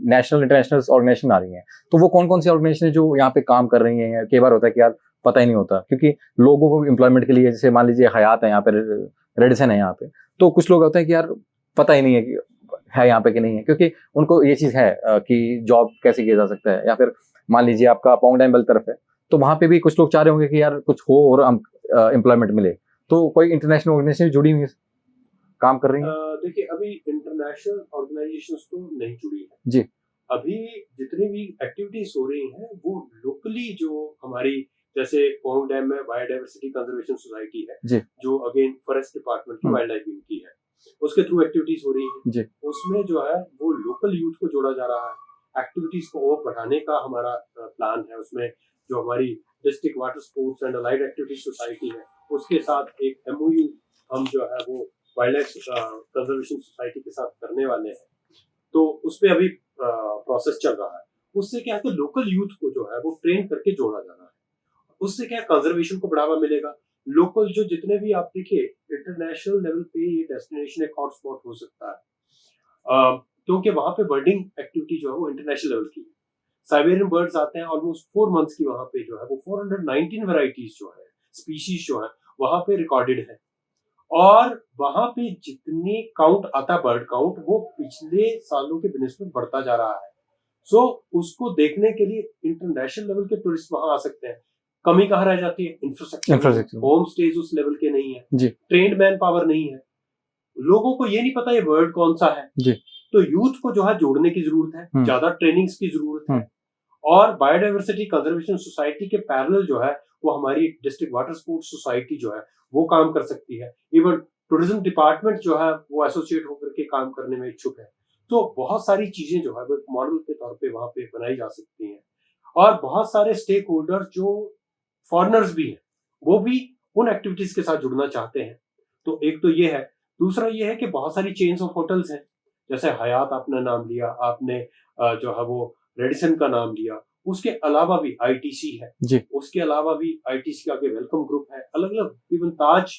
नेशनल इंटरनेशनल ऑर्गेनाइजेशन आ रही हैं, तो वो कौन कौन सी ऑर्गेनाइजेशन है जो यहाँ पे काम कर रही हैं? कई बार होता है कि यार पता ही नहीं होता, क्योंकि लोगों को एम्प्लॉयमेंट के लिए, जैसे मान लीजिए हयात है यहाँ पे, रेडिसन है यहाँ पे, तो कुछ लोग होते हैं कि यार पता ही नहीं है कि है यहाँ पे कि नहीं है, क्योंकि उनको ये चीज है कि जॉब कैसे किया जा सकता है। या फिर मान लीजिए आपका पोंग डैम बल तरफ है, तो वहां पे भी कुछ लोग चाह रहे होंगे कि यार कुछ हो और एम्प्लॉयमेंट मिले, तो कोई इंटरनेशनल ऑर्गेनाइजेशन जुड़ी हुई है, काम कर रही है? देखिए अभी इंटरनेशनल ऑर्गेनाइजेशंस तो नहीं जुड़ी है जी। अभी जितनी भी एक्टिविटीज हो रही हैं वो लोकली, जो हमारी जैसे पोंग डैम में बायोडाइवर्सिटी कंजर्वेशन सोसाइटी है जी, जो अगेन फॉरेस्ट डिपार्टमेंट की वाइल्ड लाइफ विंग की है, उसके थ्रू एक्टिविटीज हो रही है जी। उसमें जो है वो लोकल यूथ को जोड़ा जा रहा है। एक्टिविटीज को और बढ़ाने का हमारा प्लान है। उसमें जो हमारी district water sports and allied activities society है उसके साथ एक MOU हम जो है वो वाइल्ड लाइफ कंजर्वेशन सोसाइटी के साथ करने वाले हैं, तो उसमें अभी प्रोसेस चल रहा है। उससे क्या है कि लोकल यूथ को जो है वो ट्रेन करके जोड़ा जा रहा है, उससे क्या कंजर्वेशन को बढ़ावा मिलेगा। लोकल जो जितने भी आप देखिए इंटरनेशनल लेवल पे ये डेस्टिनेशन एक हॉटस्पॉट हो सकता है, क्योंकि वहां पे बर्डिंग एक्टिविटी जो है वो इंटरनेशनल लेवल की है। साइबेरियन बर्ड्स आते हैं ऑलमोस्ट 4 मंथ्स की, वहां पे जो है वो 419 वेराइटीज जो है, स्पीशीज जो है वहां पे रिकॉर्डेड है, और वहां पे जितनी काउंट आता है बर्ड काउंट वो पिछले सालों के बिनिस्बत बढ़ता जा रहा है। सो उसको देखने के लिए इंटरनेशनल लेवल के टूरिस्ट वहां आ सकते हैं। कमी कहाँ रह जाती है? इंफ्रास्ट्रक्चर। होम स्टेज उस लेवल के नहीं है, ट्रेन्ड मैन पावर नहीं है, लोगों को ये नहीं पता ये बर्ड कौन सा है जी। तो यूथ को जो है जोड़ने की जरूरत है, ज्यादा ट्रेनिंग्स की जरूरत है, और बायोडाइवर्सिटी कंजर्वेशन सोसाइटी के पैरेलल जो है वो हमारी डिस्ट्रिक्ट वाटर स्पोर्ट्स सोसाइटी जो है वो काम कर सकती है। इवन टूरिज्म डिपार्टमेंट जो है वो एसोसिएट होकर के काम करने में इच्छुक है। तो बहुत सारी चीजें जो है वो मॉडल के तौर पे वहां पे बनाई जा सकती हैं, और बहुत सारे स्टेक होल्डर जो फॉरेनर्स भी हैं वो भी उन एक्टिविटीज के साथ जुड़ना चाहते हैं। तो एक तो ये है, दूसरा ये है कि बहुत सारी चेन्स ऑफ होटल्स हैं, जैसे हयात आपने नाम लिया, आपने जो है वो रेडिसन का नाम लिया, उसके अलावा भी ITC है जी। उसके अलावा भी ITC का आगे वेलकम ग्रुप है, अलग अलग, इवन ताज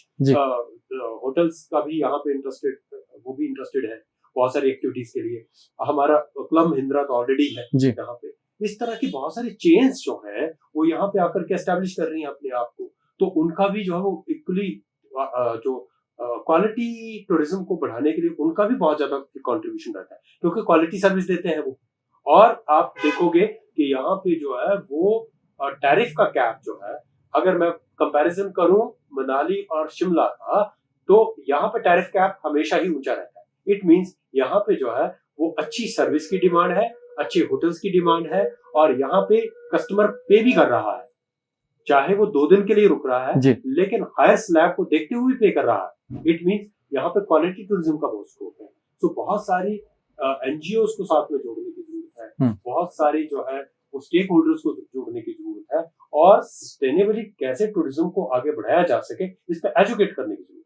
होटल्स का भी यहाँ पे इंटरेस्टेड, वो भी इंटरेस्टेड है बहुत सारी एक्टिविटीज के लिए। हमारा क्लब महिंद्रा तो ऑलरेडी है यहाँ पे। इस तरह की बहुत सारी चेन्स जो है वो यहाँ पे आकर के एस्टेब्लिश कर रही हैं अपने आप को, तो उनका भी जो है वो इक्वली जो क्वालिटी टूरिज्म को बढ़ाने के लिए उनका भी बहुत ज्यादा कंट्रीब्यूशन रहता है, क्योंकि क्वालिटी सर्विस देते हैं वो। और आप देखोगे कि यहाँ पे जो है वो टैरिफ का कैप जो है, अगर मैं कंपैरिजन करूं मनाली और शिमला का, तो यहाँ पे टैरिफ कैप हमेशा ही ऊंचा रहता है। इट मींस यहाँ पे जो है वो अच्छी सर्विस की डिमांड है, अच्छे होटल्स की डिमांड है, और यहाँ पे कस्टमर पे भी कर रहा है, चाहे वो 2 दिन के लिए रुक रहा है लेकिन हायर स्लैब को देखते हुए पे कर रहा है। इट मींस यहाँ पे क्वालिटी टूरिज्म का बहुत स्कोप है। तो बहुत सारी NGOs को साथ में जोड़ने की जरूरत है, बहुत सारी जो है वो स्टेक होल्डर्स को जोड़ने की जरूरत है, और सस्टेनेबली कैसे टूरिज्म को आगे बढ़ाया जा सके इस पर एजुकेट करने की जरूरत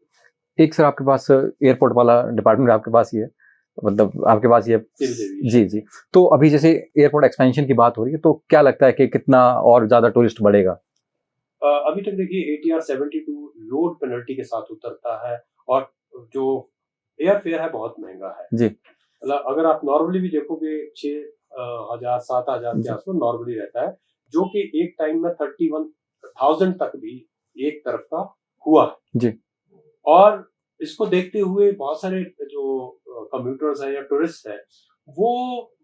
है। एक सर आपके पास एयरपोर्ट वाला डिपार्टमेंट आपके पास ही है, मतलब आपके पास ये जी जी, तो अभी जैसे एयरपोर्ट एक्सपेंशन की बात हो रही है, तो क्या लगता है कि कितना और ज्यादा टूरिस्ट बढ़ेगा? अभी तक देखिए ATR 72 लोड पेनल्टी के साथ उतरता है और जो एयर फेयर है बहुत महंगा है जी। मतलब अगर आप नॉर्मली भी देखोगे 6,000 7,000 के आसपास नॉर्मली रहता है, जो कि एक टाइम में 31,000 तक भी एक तरफ का हुआ है जी। और इसको देखते हुए बहुत सारे जो कम्यूटर्स हैं या टूरिस्ट हैं वो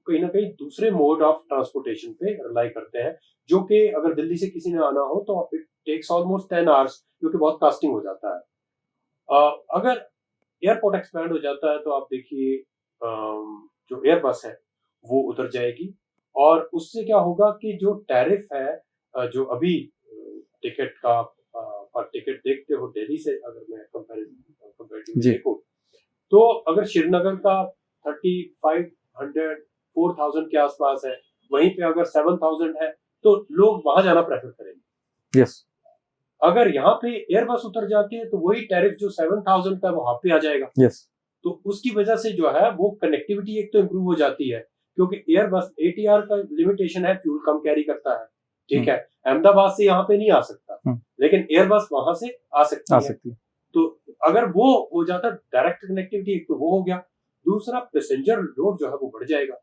कहीं ना कहीं दूसरे मोड ऑफ ट्रांसपोर्टेशन पे रिलाई करते हैं, जो कि अगर दिल्ली से किसी ने आना हो तो इट टेक्स ऑलमोस्ट 10 आवर्स, जो कि बहुत कास्टिंग हो जाता है। अगर एयरपोर्ट एक्सपैंड हो जाता है तो आप देखिए जो एयरबस है वो उतर जाएगी और उससे क्या होगा कि जो टैरिफ है जो अभी टिकट का पर टिकट देखते हो दिल्ली से, अगर मैं कंपैरेटिव देखूं तो अगर श्रीनगर का 3,500 4,000 के आसपास है, वहीं पे अगर 7,000 है तो लोग वहां जाना प्रेफर करेंगे। यस। अगर यहाँ पे एयरबस उतर जाती है तो वही टैरिफ जो 7,000 का वहां पे आ जाएगा। यस। तो उसकी वजह से जो है वो कनेक्टिविटी एक तो इम्प्रूव हो जाती है, क्योंकि एयरबस ATR का लिमिटेशन है, फ्यूल कम कैरी करता है, ठीक है, अहमदाबाद से यहाँ पे नहीं आ सकता, लेकिन एयरबस वहां से आ सकती है। तो अगर वो हो जाता डायरेक्ट कनेक्टिविटी, एक तो वो हो गया, दूसरा पैसेंजर लोड जो है वो बढ़ जाएगा।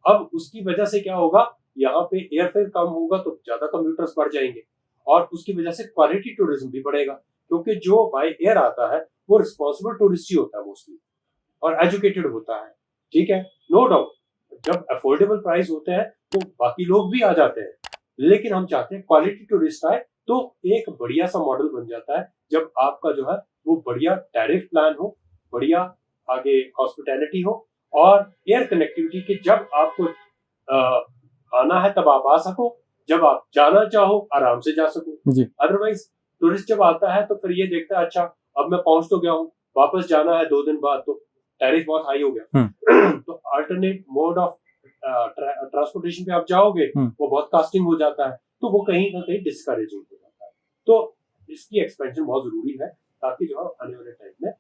अब उसकी वजह से क्या होगा, यहाँ पे एयरफेयर कम होगा तो ज्यादा कम्यूटर्स बढ़ जाएंगे और उसकी वजह से क्वालिटी टूरिज्म भी बढ़ेगा, क्योंकि जो बाय एयर आता है वो रिस्पॉन्सिबल टूरिस्ट ही होता है मोस्टली और एजुकेटेड होता है, ठीक है, नो डाउट। जब अफोर्डेबल प्राइस होते हैं तो बाकी लोग भी आ जाते हैं, लेकिन हम चाहते हैं क्वालिटी टूरिस्ट आए, तो एक बढ़िया सा मॉडल बन जाता है जब आपका जो है वो बढ़िया टैरिफ प्लान हो, बढ़िया आगे हॉस्पिटैलिटी हो और एयर कनेक्टिविटी के जब आपको आना है तब आप आ सको, जब आप जाना चाहो आराम से जा सको। अदरवाइज टूरिस्ट जब आता है तो फिर ये देखता है अच्छा अब मैं पहुंच तो गया हूँ, वापस जाना है 2 दिन बाद तो टैरिफ बहुत हाई हो गया तो अल्टरनेट मोड ऑफ ट्रांसपोर्टेशन पे आप जाओगे वो बहुत कास्टिंग हो जाता है, तो वो कहीं ना कहीं डिस्करेजिंग हो जाता है। तो इसकी एक्सपेंशन बहुत जरूरी है ताकि जो आने वाले टाइम में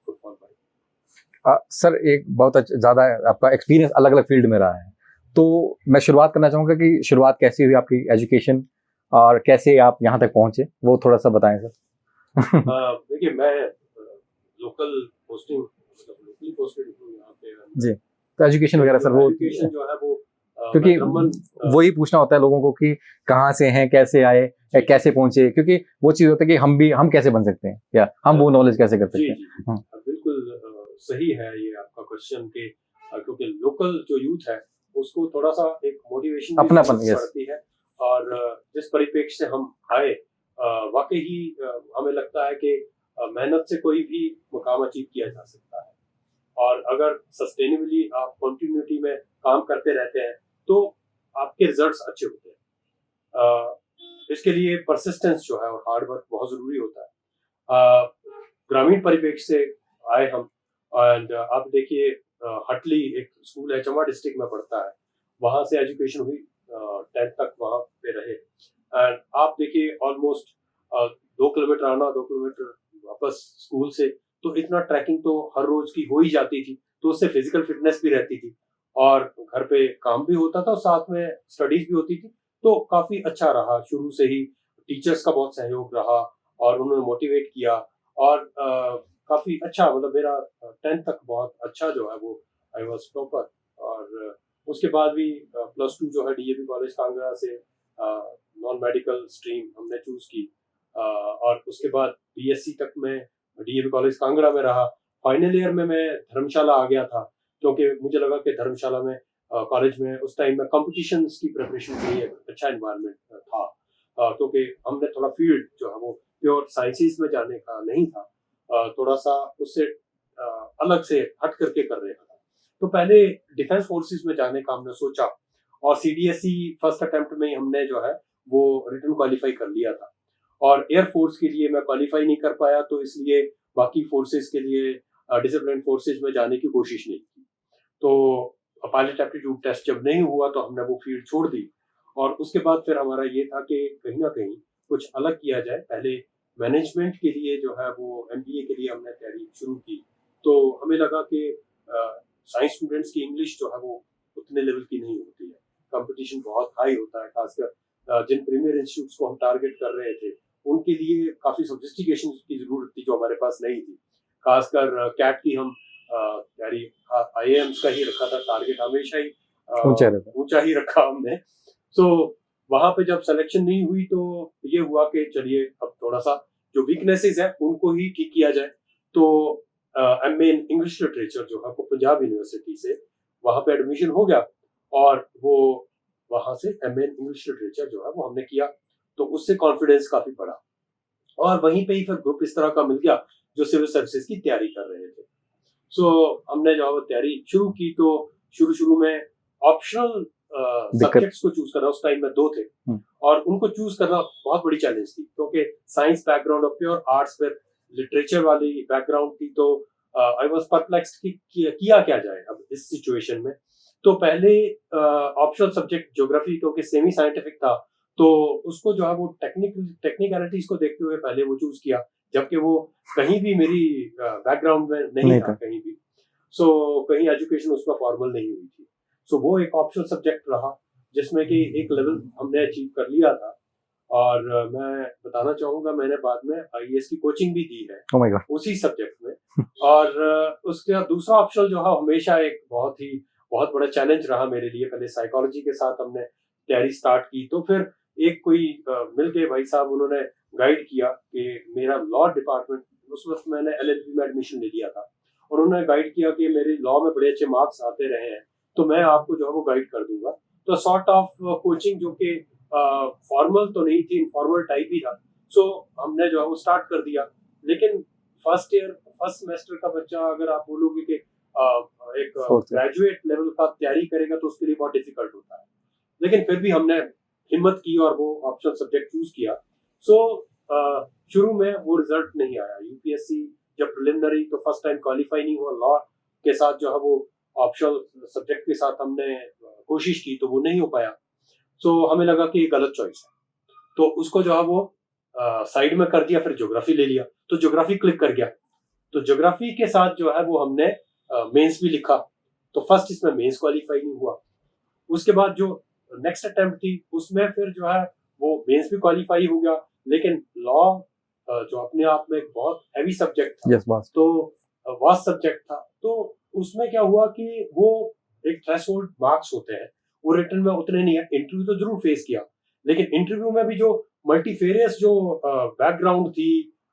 फुटफॉल बढ़े। सर एक बहुत ज्यादा आपका एक्सपीरियंस अलग अलग फील्ड में रहा है, तो मैं शुरुआत करना चाहूँगा कि शुरुआत कैसी हुई आपकी एजुकेशन और कैसे आप यहाँ तक पहुँचे, वो थोड़ा सा बताएं सर। देखिए मैं लोकल पोस्टिंग लोकली पोस्टेड हूँ यहाँ पे जी, तो एजुकेशन वगैरह सर वो एजुकेशन जो है वो क्योंकि वही पूछना होता है लोगों को कि कहाँ से हैं, कैसे आए या कैसे पहुंचे, क्योंकि वो चीज होता है कि हम कैसे बन सकते हैं या हम वो नॉलेज कैसे कर सकते हैं। बिल्कुल सही है ये आपका क्वेश्चन के, क्योंकि लोकल जो यूथ है उसको थोड़ा सा एक मोटिवेशन अपनापन पड़ती है और जिस परिप्रेक्ष्य से हम आए वाकई ही हमें लगता है कि मेहनत से कोई भी मुकाम अचीव किया जा सकता है और अगर सस्टेनेबली आप कंटिन्यूटी में काम करते रहते हैं तो आपके रिजल्ट्स अच्छे होते हैं। इसके लिए परसिस्टेंस जो है और हार्ड वर्क बहुत जरूरी होता है। ग्रामीण परिप्रेक्ष्य से आए हम एंड आप देखिए हटली एक स्कूल है, चंबा डिस्ट्रिक्ट में पड़ता है, वहां से एजुकेशन हुई, 10th तक वहां पे रहे एंड आप देखिए ऑलमोस्ट 2 किलोमीटर आना 2 किलोमीटर वापस स्कूल से, तो इतना ट्रैकिंग तो हर रोज की हो ही जाती थी, तो उससे फिजिकल फिटनेस भी रहती थी और घर पे काम भी होता था और साथ में स्टडीज भी होती थी, तो काफी अच्छा रहा। शुरू से ही टीचर्स का बहुत सहयोग रहा और उन्होंने मोटिवेट किया और काफी अच्छा, मतलब मेरा 10th तक बहुत अच्छा जो है वो आई वाज टॉपर और उसके बाद भी +2 जो है DAV कॉलेज कांगड़ा से नॉन मेडिकल स्ट्रीम हमने चूज की और उसके बाद BSc तक मैं DAV कॉलेज कांगड़ा में रहा। फाइनल ईयर में मैं धर्मशाला आ गया था क्योंकि मुझे लगा कि धर्मशाला में कॉलेज में उस टाइम में कॉम्पिटिशन्स की प्रिपरेशन के लिए अच्छा एनवायरनमेंट था, क्योंकि हमने थोड़ा फील्ड जो है वो प्योर साइंसेस में जाने का नहीं था, थोड़ा सा उससे अलग से हट करके कर रहे था। तो पहले डिफेंस फोर्सेस में जाने का हमने सोचा और CDSE फर्स्ट अटेम्प्ट में हमने जो है वो रिटन क्वालिफाई कर लिया था और एयरफोर्स के लिए मैं क्वालिफाई नहीं कर पाया, तो इसलिए बाकी फोर्सेस के लिए डिसिप्लिन फोर्सेस में जाने की कोशिश नहीं की। तो पायलट एप्टीट्यूड टेस्ट जब नहीं हुआ तो हमने वो फील्ड छोड़ दी और उसके बाद फिर हमारा ये था कि कहीं ना कहीं कुछ अलग किया जाए। पहले मैनेजमेंट के लिए जो है वो MBA के लिए हमने तैयारी शुरू की, तो हमें लगा कि साइंस स्टूडेंट्स की इंग्लिश जो है वो उतने लेवल की नहीं होती है, कंपटीशन बहुत हाई होता है, खासकर जिन प्रीमियर इंस्टीट्यूट्स को हम टारगेट कर रहे थे उनके लिए काफी सोफिस्टिकेशन की जरूरत थी जो हमारे पास नहीं थी। खासकर कैट की हम तैयारी IIMs का ही रखा था टारगेट, हमेशा ही ऊंचा ही रखा हमने। तो वहां पे जब सिलेक्शन नहीं हुई तो ये हुआ कि चलिए अब थोड़ा सा जो वीकनेसेस है उनको ही ठीक किया जाए। तो MA इन इंग्लिश लिटरेचर जो है वो पंजाब यूनिवर्सिटी से वहां पे एडमिशन हो गया और वो वहां से MA इन इंग्लिश लिटरेचर जो है वो हमने किया, तो उससे कॉन्फिडेंस काफी बढ़ा और वहीं पे ही फिर ग्रुप इस तरह का मिल गया जो सिविल सर्विसेज की तैयारी कर रहे थे। सो हमने जो तैयारी शुरू की तो शुरू में ऑप्शनल सब्जेक्ट्स को चूज करना, उस टाइम में 2 थे और उनको चूज करना बहुत बड़ी चैलेंज थी क्योंकि साइंस बैकग्राउंड और प्योर आर्ट्स पर लिटरेचर वाली बैकग्राउंड थी। तो आई वाज परप्लेक्स्ड कि किया क्या जाए अब इस सिचुएशन में। तो पहले ऑप्शनल सब्जेक्ट ज्योग्राफी क्योंकि सेमी साइंटिफिक था तो उसको जो है वो टेक्निकलिटीज को देखते हुए पहले वो चूज किया, जबकि वो कहीं भी मेरी बैकग्राउंड में नहीं था कहीं भी। सो कहीं एजुकेशन उसका फॉर्मल नहीं हुई थी। सो वो एक ऑप्शनल सब्जेक्ट रहा जिसमें कि एक लेवल हमने अचीव कर लिया था और मैं बताना चाहूंगा मैंने बाद में IAS की कोचिंग भी दी है उसी सब्जेक्ट में। और उसके बाद दूसरा ऑप्शनल जो है हमेशा एक बहुत बड़ा चैलेंज रहा मेरे लिए। पहले साइकोलॉजी के साथ हमने तैयारी स्टार्ट की तो फिर एक कोई मिल के भाई साहब उन्होंने गाइड किया कि मेरा लॉ डिपार्टमेंट, उस वक्त मैंने LLB में एडमिशन ले लिया था और उन्होंने गाइड किया कि मेरे लॉ में बड़े अच्छे मार्क्स आते रहे हैं तो मैं आपको जो है वो गाइड कर दूंगा। तो सॉर्ट ऑफ कोचिंग जो कि फॉर्मल तो नहीं थी, इनफॉर्मल टाइप ही था। सो हमने जो है वो स्टार्ट कर दिया। लेकिन फर्स्ट सेमेस्टर का बच्चा अगर आप बोलोगे कि एक ग्रेजुएट लेवल का तैयारी करेगा तो उसके लिए बहुत डिफिकल्ट होता है, लेकिन फिर भी हमने हिम्मत की और वो ऑप्शनल सब्जेक्ट चूज किया। सो शुरू में वो रिजल्ट नहीं आया। UPSC जब प्रिलिमिनरी तो फर्स्ट टाइम क्वालिफाई नहीं हुआ, लॉ के साथ जो है वो ऑप्शनल सब्जेक्ट के साथ हमने कोशिश की तो वो नहीं हो पाया। सो हमें लगा कि ये गलत चॉइस है तो उसको जो है वो साइड में कर दिया। फिर ज्योग्राफी ले लिया तो ज्योग्राफी क्लिक कर गया। तो ज्योग्राफी के साथ जो है वो हमने मेंस भी लिखा तो फर्स्ट इसमें मेंस क्वालिफाई नहीं हुआ। उसके बाद जो नेक्स्ट अटेम्प्ट थी उसमें फिर जो है वो मेंस भी क्वालिफाई हो गया, लेकिन लॉ जो अपने आप में एक बहुत हैवी सब्जेक्ट था तो वास्ट सब्जेक्ट था। तो उसमें क्या हुआ कि वो एक थ्रेशोल्ड मार्क्स होते हैं वो रिटर्न में उतने नहीं है। इंटरव्यू तो जरूर फेस किया, लेकिन इंटरव्यू में भी जो मल्टीफेरियस जो बैकग्राउंड थी,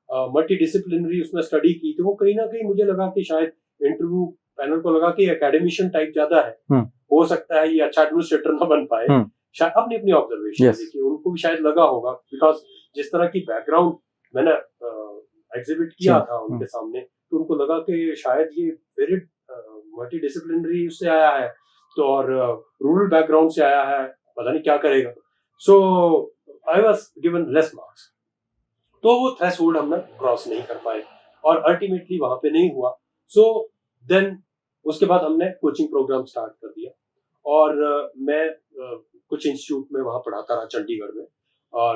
मल्टी डिसिप्लिनरी उसमें स्टडी की, तो वो कहीं ना कहीं मुझे लगा कि शायद इंटरव्यू पैनल को लगा कि एकेडमिशियन टाइप ज्यादा है, हो सकता है ये अच्छा एडमिनिस्ट्रेटर ना बन पाए। शायद अपनी अपनी ऑब्जर्वेशन देखिए उनको भी शायद लगा होगा, बिकॉज जिस तरह की बैकग्राउंड मैंने एग्जिबिट किया था उनके सामने तो उनको लगा कि शायद ये वेरी मल्टी डिसिप्लिनरी उससे आया है तो और रूरल बैकग्राउंड से आया है, पता नहीं क्या करेगा। So I was given less marks, तो वो थ्रेशोल्ड हमने क्रॉस नहीं कर पाए और अल्टीमेटली वहां पे नहीं हुआ। सो देन उसके बाद हमने कोचिंग प्रोग्राम स्टार्ट कर दिया और मैं कुछ इंस्टीट्यूट में वहां पढ़ाता रहा चंडीगढ़ में और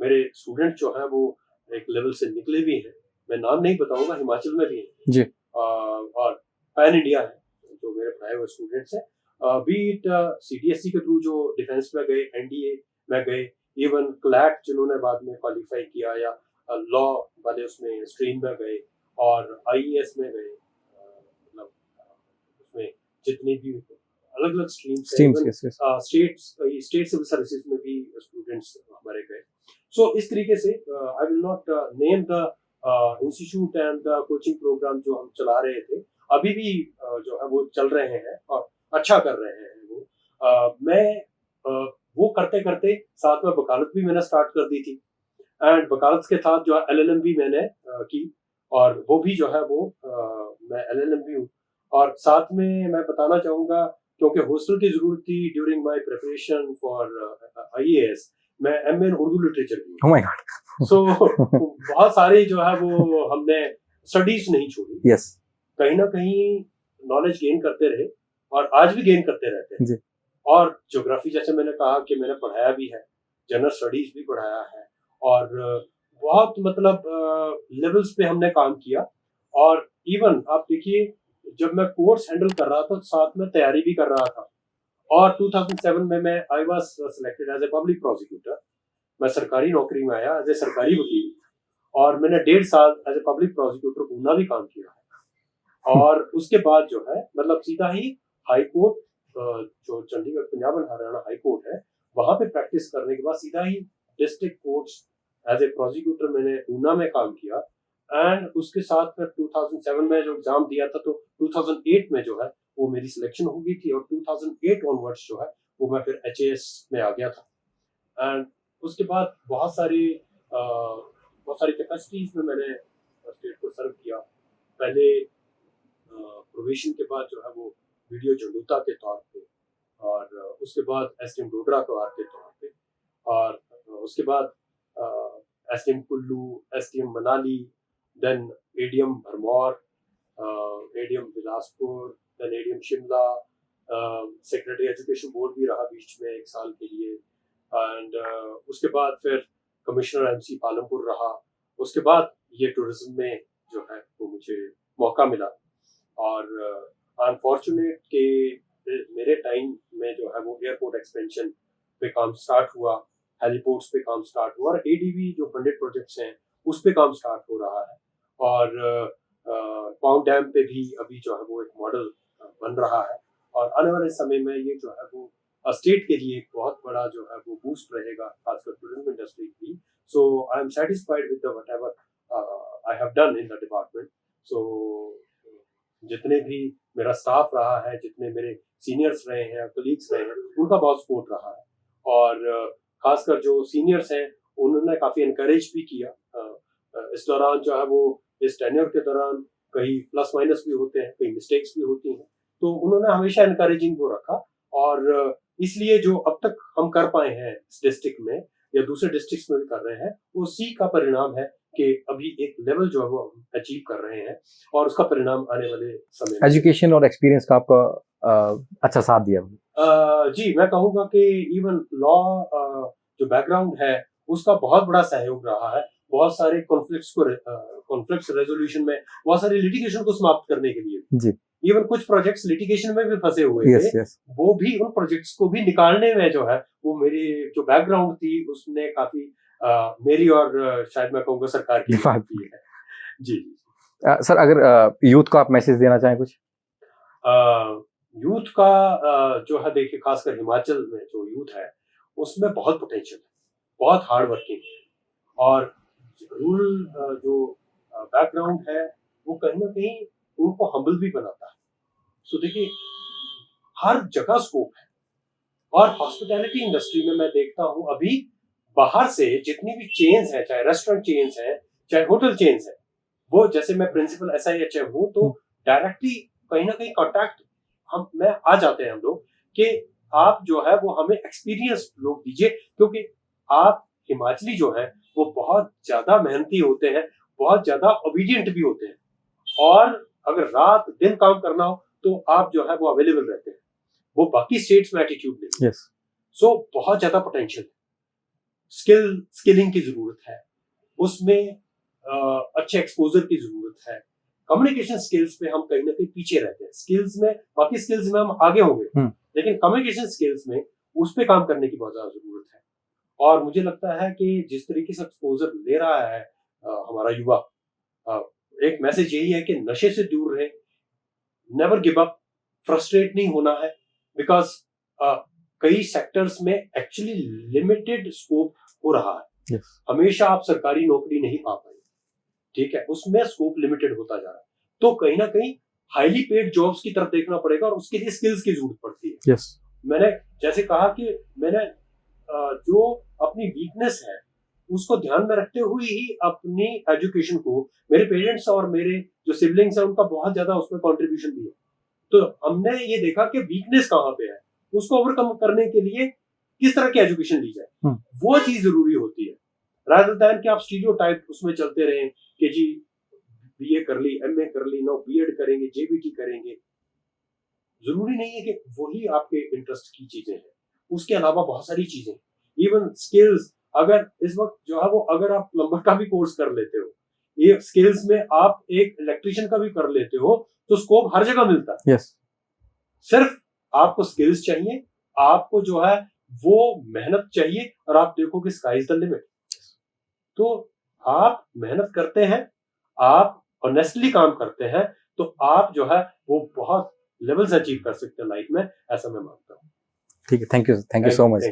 मेरे स्टूडेंट जो है वो एक लेवल से निकले भी हैं। मैं नाम नहीं बताऊंगा, हिमाचल में भी है जी और पैन इंडिया है जो मेरे पढ़ाए हुए स्टूडेंट्स हैं, बी इट CDSE के थ्रू जो डिफेंस में गए, NDA में गए, इवन क्लैट जिन्होंने बाद में क्वालिफाई किया या लॉ वाले उसमें स्ट्रीम में गए और IAS में गए, मतलब उसमें जितनी भी अलग अलग स्टेट सिविल सर्विसेज में भी स्टूडेंट्स हमारे गए। सो इस तरीके से I will not name the institute and the coaching programme जो हम चला रहे थे, अभी भी जो है वो चल रहे हैं और अच्छा कर रहे हैं वो। मैं वो करते करते साथ में वकालत भी मैंने स्टार्ट कर दी थी एंड वकालत के साथ जो है LLM भी मैंने की और वो भी जो है वो मैं LLM भी हूँ। और साथ में मैं बताना चाहूंगा क्योंकि हॉस्टल की जरूरत थी during my preparation for IAS, मैं MA इन उर्दू लिटरेचर भी हूँ। Oh my God. सो बहुत सारे जो है वो हमने स्टडीज नहीं छोड़ी, कहीं ना कहीं नॉलेज गेन करते रहे और आज भी गेन करते रहते हैं। और ज्योग्राफी जैसे मैंने कहा कि मैंने पढ़ाया भी है, जनरल स्टडीज भी पढ़ाया है और बहुत मतलब लेवल्स पे हमने काम किया। और इवन आप देखिए जब मैं कोर्स हैंडल कर रहा था साथ में तैयारी भी कर रहा था और 2007 में मैं I was selected as a public prosecutor. मैं सरकारी नौकरी में आया एज ए सरकारी वकील, और मैंने 1.5 साल as a public prosecutor Una भी काम किया है। और उसके बाद जो है मतलब सीधा ही हाई कोर्ट, जो Chandigarh Punjab and Haryana high court है, वहां पे प्रैक्टिस करने के बाद सीधा ही district courts as a prosecutor मैंने ऊना में काम किया। एंड उसके साथ फिर 2007 में जो एग्जाम दिया था, तो 2008 में जो है वो मेरी सिलेक्शन हो गई थी, और 2008 ऑनवर्ड्स जो है वो मैं फिर HAS में आ गया था। एंड उसके बाद बहुत सारी कैपेसिटीज में मैंने स्टेट को सर्व किया। पहले प्रोविजन के बाद जो है वो वीडियो झंडूता के तौर पे, और उसके बाद SDM डोडरा के तौर पे, और उसके बाद SDM Kullu, SDM Manali, then ADM Bharmour, ADM Bilaspur, then ADM Shimla, secretary education board भी रहा बीच में 1 साल के लिए, एंड उसके बाद फिर कमिश्नर MC पालमपुर रहा। उसके बाद ये टूरिज्म में जो है वो मुझे मौका मिला, और अनफॉर्चुनेट के मेरे टाइम में जो है वो एयरपोर्ट एक्सपेंशन पे काम स्टार्ट हुआ, हेलीपोर्ट्स पे काम स्टार्ट हुआ, और ADB जो फंडेड प्रोजेक्ट्स हैं उस पे काम स्टार्ट हो रहा है, और पाउंड डैम पे भी अभी जो है वो एक मॉडल बन रहा है, और आने वाले समय में ये जो है वो स्टेट के लिए एक बहुत बड़ा जो है वो बूस्ट रहेगा, खासकर टूरिज्म इंडस्ट्री की। So I am satisfied with whatever I have done in the department. So जितने भी मेरा स्टाफ रहा है, जितने मेरे सीनियर्स रहे हैं, कलीग्स रहे हैं, उनका बहुत सपोर्ट रहा है, और खासकर जो सीनियर्स हैं उन्होंने काफी एनकरेज भी किया। इस दौरान जो है वो इस टेन्योर के दौरान कहीं प्लस माइनस भी होते हैं, कहीं मिस्टेक्स भी होती हैं, तो उन्होंने हमेशा एनकरेजिंग को रखा, और इसलिए जो अब तक हम कर पाए हैं इस डिस्ट्रिक्ट में या दूसरे डिस्ट्रिक्ट्स में भी कर रहे हैं, वो उसी का परिणाम है कि अभी एक लेवल जो है वो हम अचीव कर रहे हैं, और उसका परिणाम आने वाले समय में। एजुकेशन और एक्सपीरियंस का आपका अच्छा साथ दिया। जी, मैं कहूँगा कि इवन लॉ जो बैकग्राउंड है उसका बहुत बड़ा सहयोग रहा है। बहुत सारे कॉन्फ्लिक्ट्स रेजोल्यूशन में, बहुत सारे लिटिगेशन को समाप्त करने के लिए जी, इवन कुछ प्रोजेक्ट्स लिटिगेशन में भी फंसे हुए थे। वो भी उन प्रोजेक्ट्स को भी निकालने में जो है वो मेरी जो बैकग्राउंड थी उसने काफी मेरी और शायद मैं कहूँगा सरकार की बात की है। जी सर, अगर यूथ को आप मैसेज देना चाहें कुछ? यूथ का जो है देखिए, खासकर हिमाचल में जो यूथ है उसमें बहुत पोटेंशियल है, बहुत हार्ड वर्किंग है, और रूरल जो बैकग्राउंड है वो कहीं ना कहीं उनको हम्बल भी बनाता है। सो देखिए, हर जगह स्कोप है, और हॉस्पिटैलिटी इंडस्ट्री में मैं देखता हूँ अभी बाहर से जितनी भी चेन्स हैं, चाहे रेस्टोरेंट चेन्स हैं, चाहे होटल चेन्स हैं, वो जैसे मैं प्रिंसिपल SIHM हूँ, तो डायरेक्टली कहीं ना कहीं कॉन्टैक्ट में आ जाते हैं हम लोग कि आप जो है वो हमें एक्सपीरियंस लोग दीजिए, क्योंकि आप हिमाचली जो है वो बहुत ज्यादा मेहनती होते हैं, बहुत ज्यादा ओबीडियंट भी होते हैं, और अगर रात दिन काम करना हो तो आप जो है वो अवेलेबल रहते हैं। वो बाकी स्टेट्स में एटीट्यूड नहीं। सो बहुत ज्यादा पोटेंशियल है, स्किलिंग की जरूरत है, उसमें अच्छे एक्सपोजर की जरूरत है। कम्युनिकेशन स्किल्स पे हम कहीं ना कहीं पीछे रहते हैं। स्किल्स में, बाकी स्किल्स में हम आगे होंगे, लेकिन कम्युनिकेशन स्किल्स में उस पे काम करने की बहुत ज्यादा जरूरत है। और मुझे लगता है कि जिस तरीके से एक्सपोजर ले रहा है हमारा युवा, एक मैसेज यही है कि नशे से दूर रहे, नेवर गिव अप, फ्रस्ट्रेट नहीं होना है, बिकॉज कई सेक्टर्स में एक्चुअली लिमिटेड स्कोप हो रहा है। हमेशा आप सरकारी नौकरी नहीं पा पाएंगे, ठीक है, उसमें स्कोप लिमिटेड होता जा रहा है, तो कहीं ना कहीं हाईली पेड जॉब्स की तरफ देखना पड़ेगा, और उसके लिए स्किल्स की जरूरत पड़ती है। मैंने जैसे कहा कि मैंने जो अपनी वीकनेस है उसको ध्यान में रखते हुए ही अपनी एजुकेशन को, मेरे पेरेंट्स और मेरे जो सिबलिंग्स हैं उनका बहुत ज्यादा उसमें कंट्रीब्यूशन दिया, तो हमने ये देखा कि वीकनेस कहाँ पे है, उसको ओवरकम करने के लिए किस तरह की एजुकेशन ली जाए, वो चीज जरूरी होती है, रादर दैन कि आप स्टीरियोटाइप उसमें चलते रहे कि जी BA कर ली, MA कर ली, नो B.Ed करेंगे, JBT करेंगे। जरूरी नहीं है कि वही आपके इंटरेस्ट की चीजें हैं, उसके अलावा बहुत सारी चीजें, इवन स्किल्स, अगर इस वक्त जो है वो अगर आप प्लम्बर का भी कोर्स कर लेते हो, ये स्किल्स में आप एक इलेक्ट्रिशियन का भी कर लेते हो, तो स्कोप हर जगह मिलता है। yes. सिर्फ आपको स्किल्स चाहिए, आपको जो है वो मेहनत चाहिए और आप देखो कि स्काई इज द लिमिट। तो आप मेहनत करते हैं, आप ऑनेस्टली काम करते हैं, तो आप जो है वो बहुत लेवल्स अचीव कर सकते हैं लाइफ में, ऐसा मैं मानता हूँ। ठीक है, थैंक यू सो मच।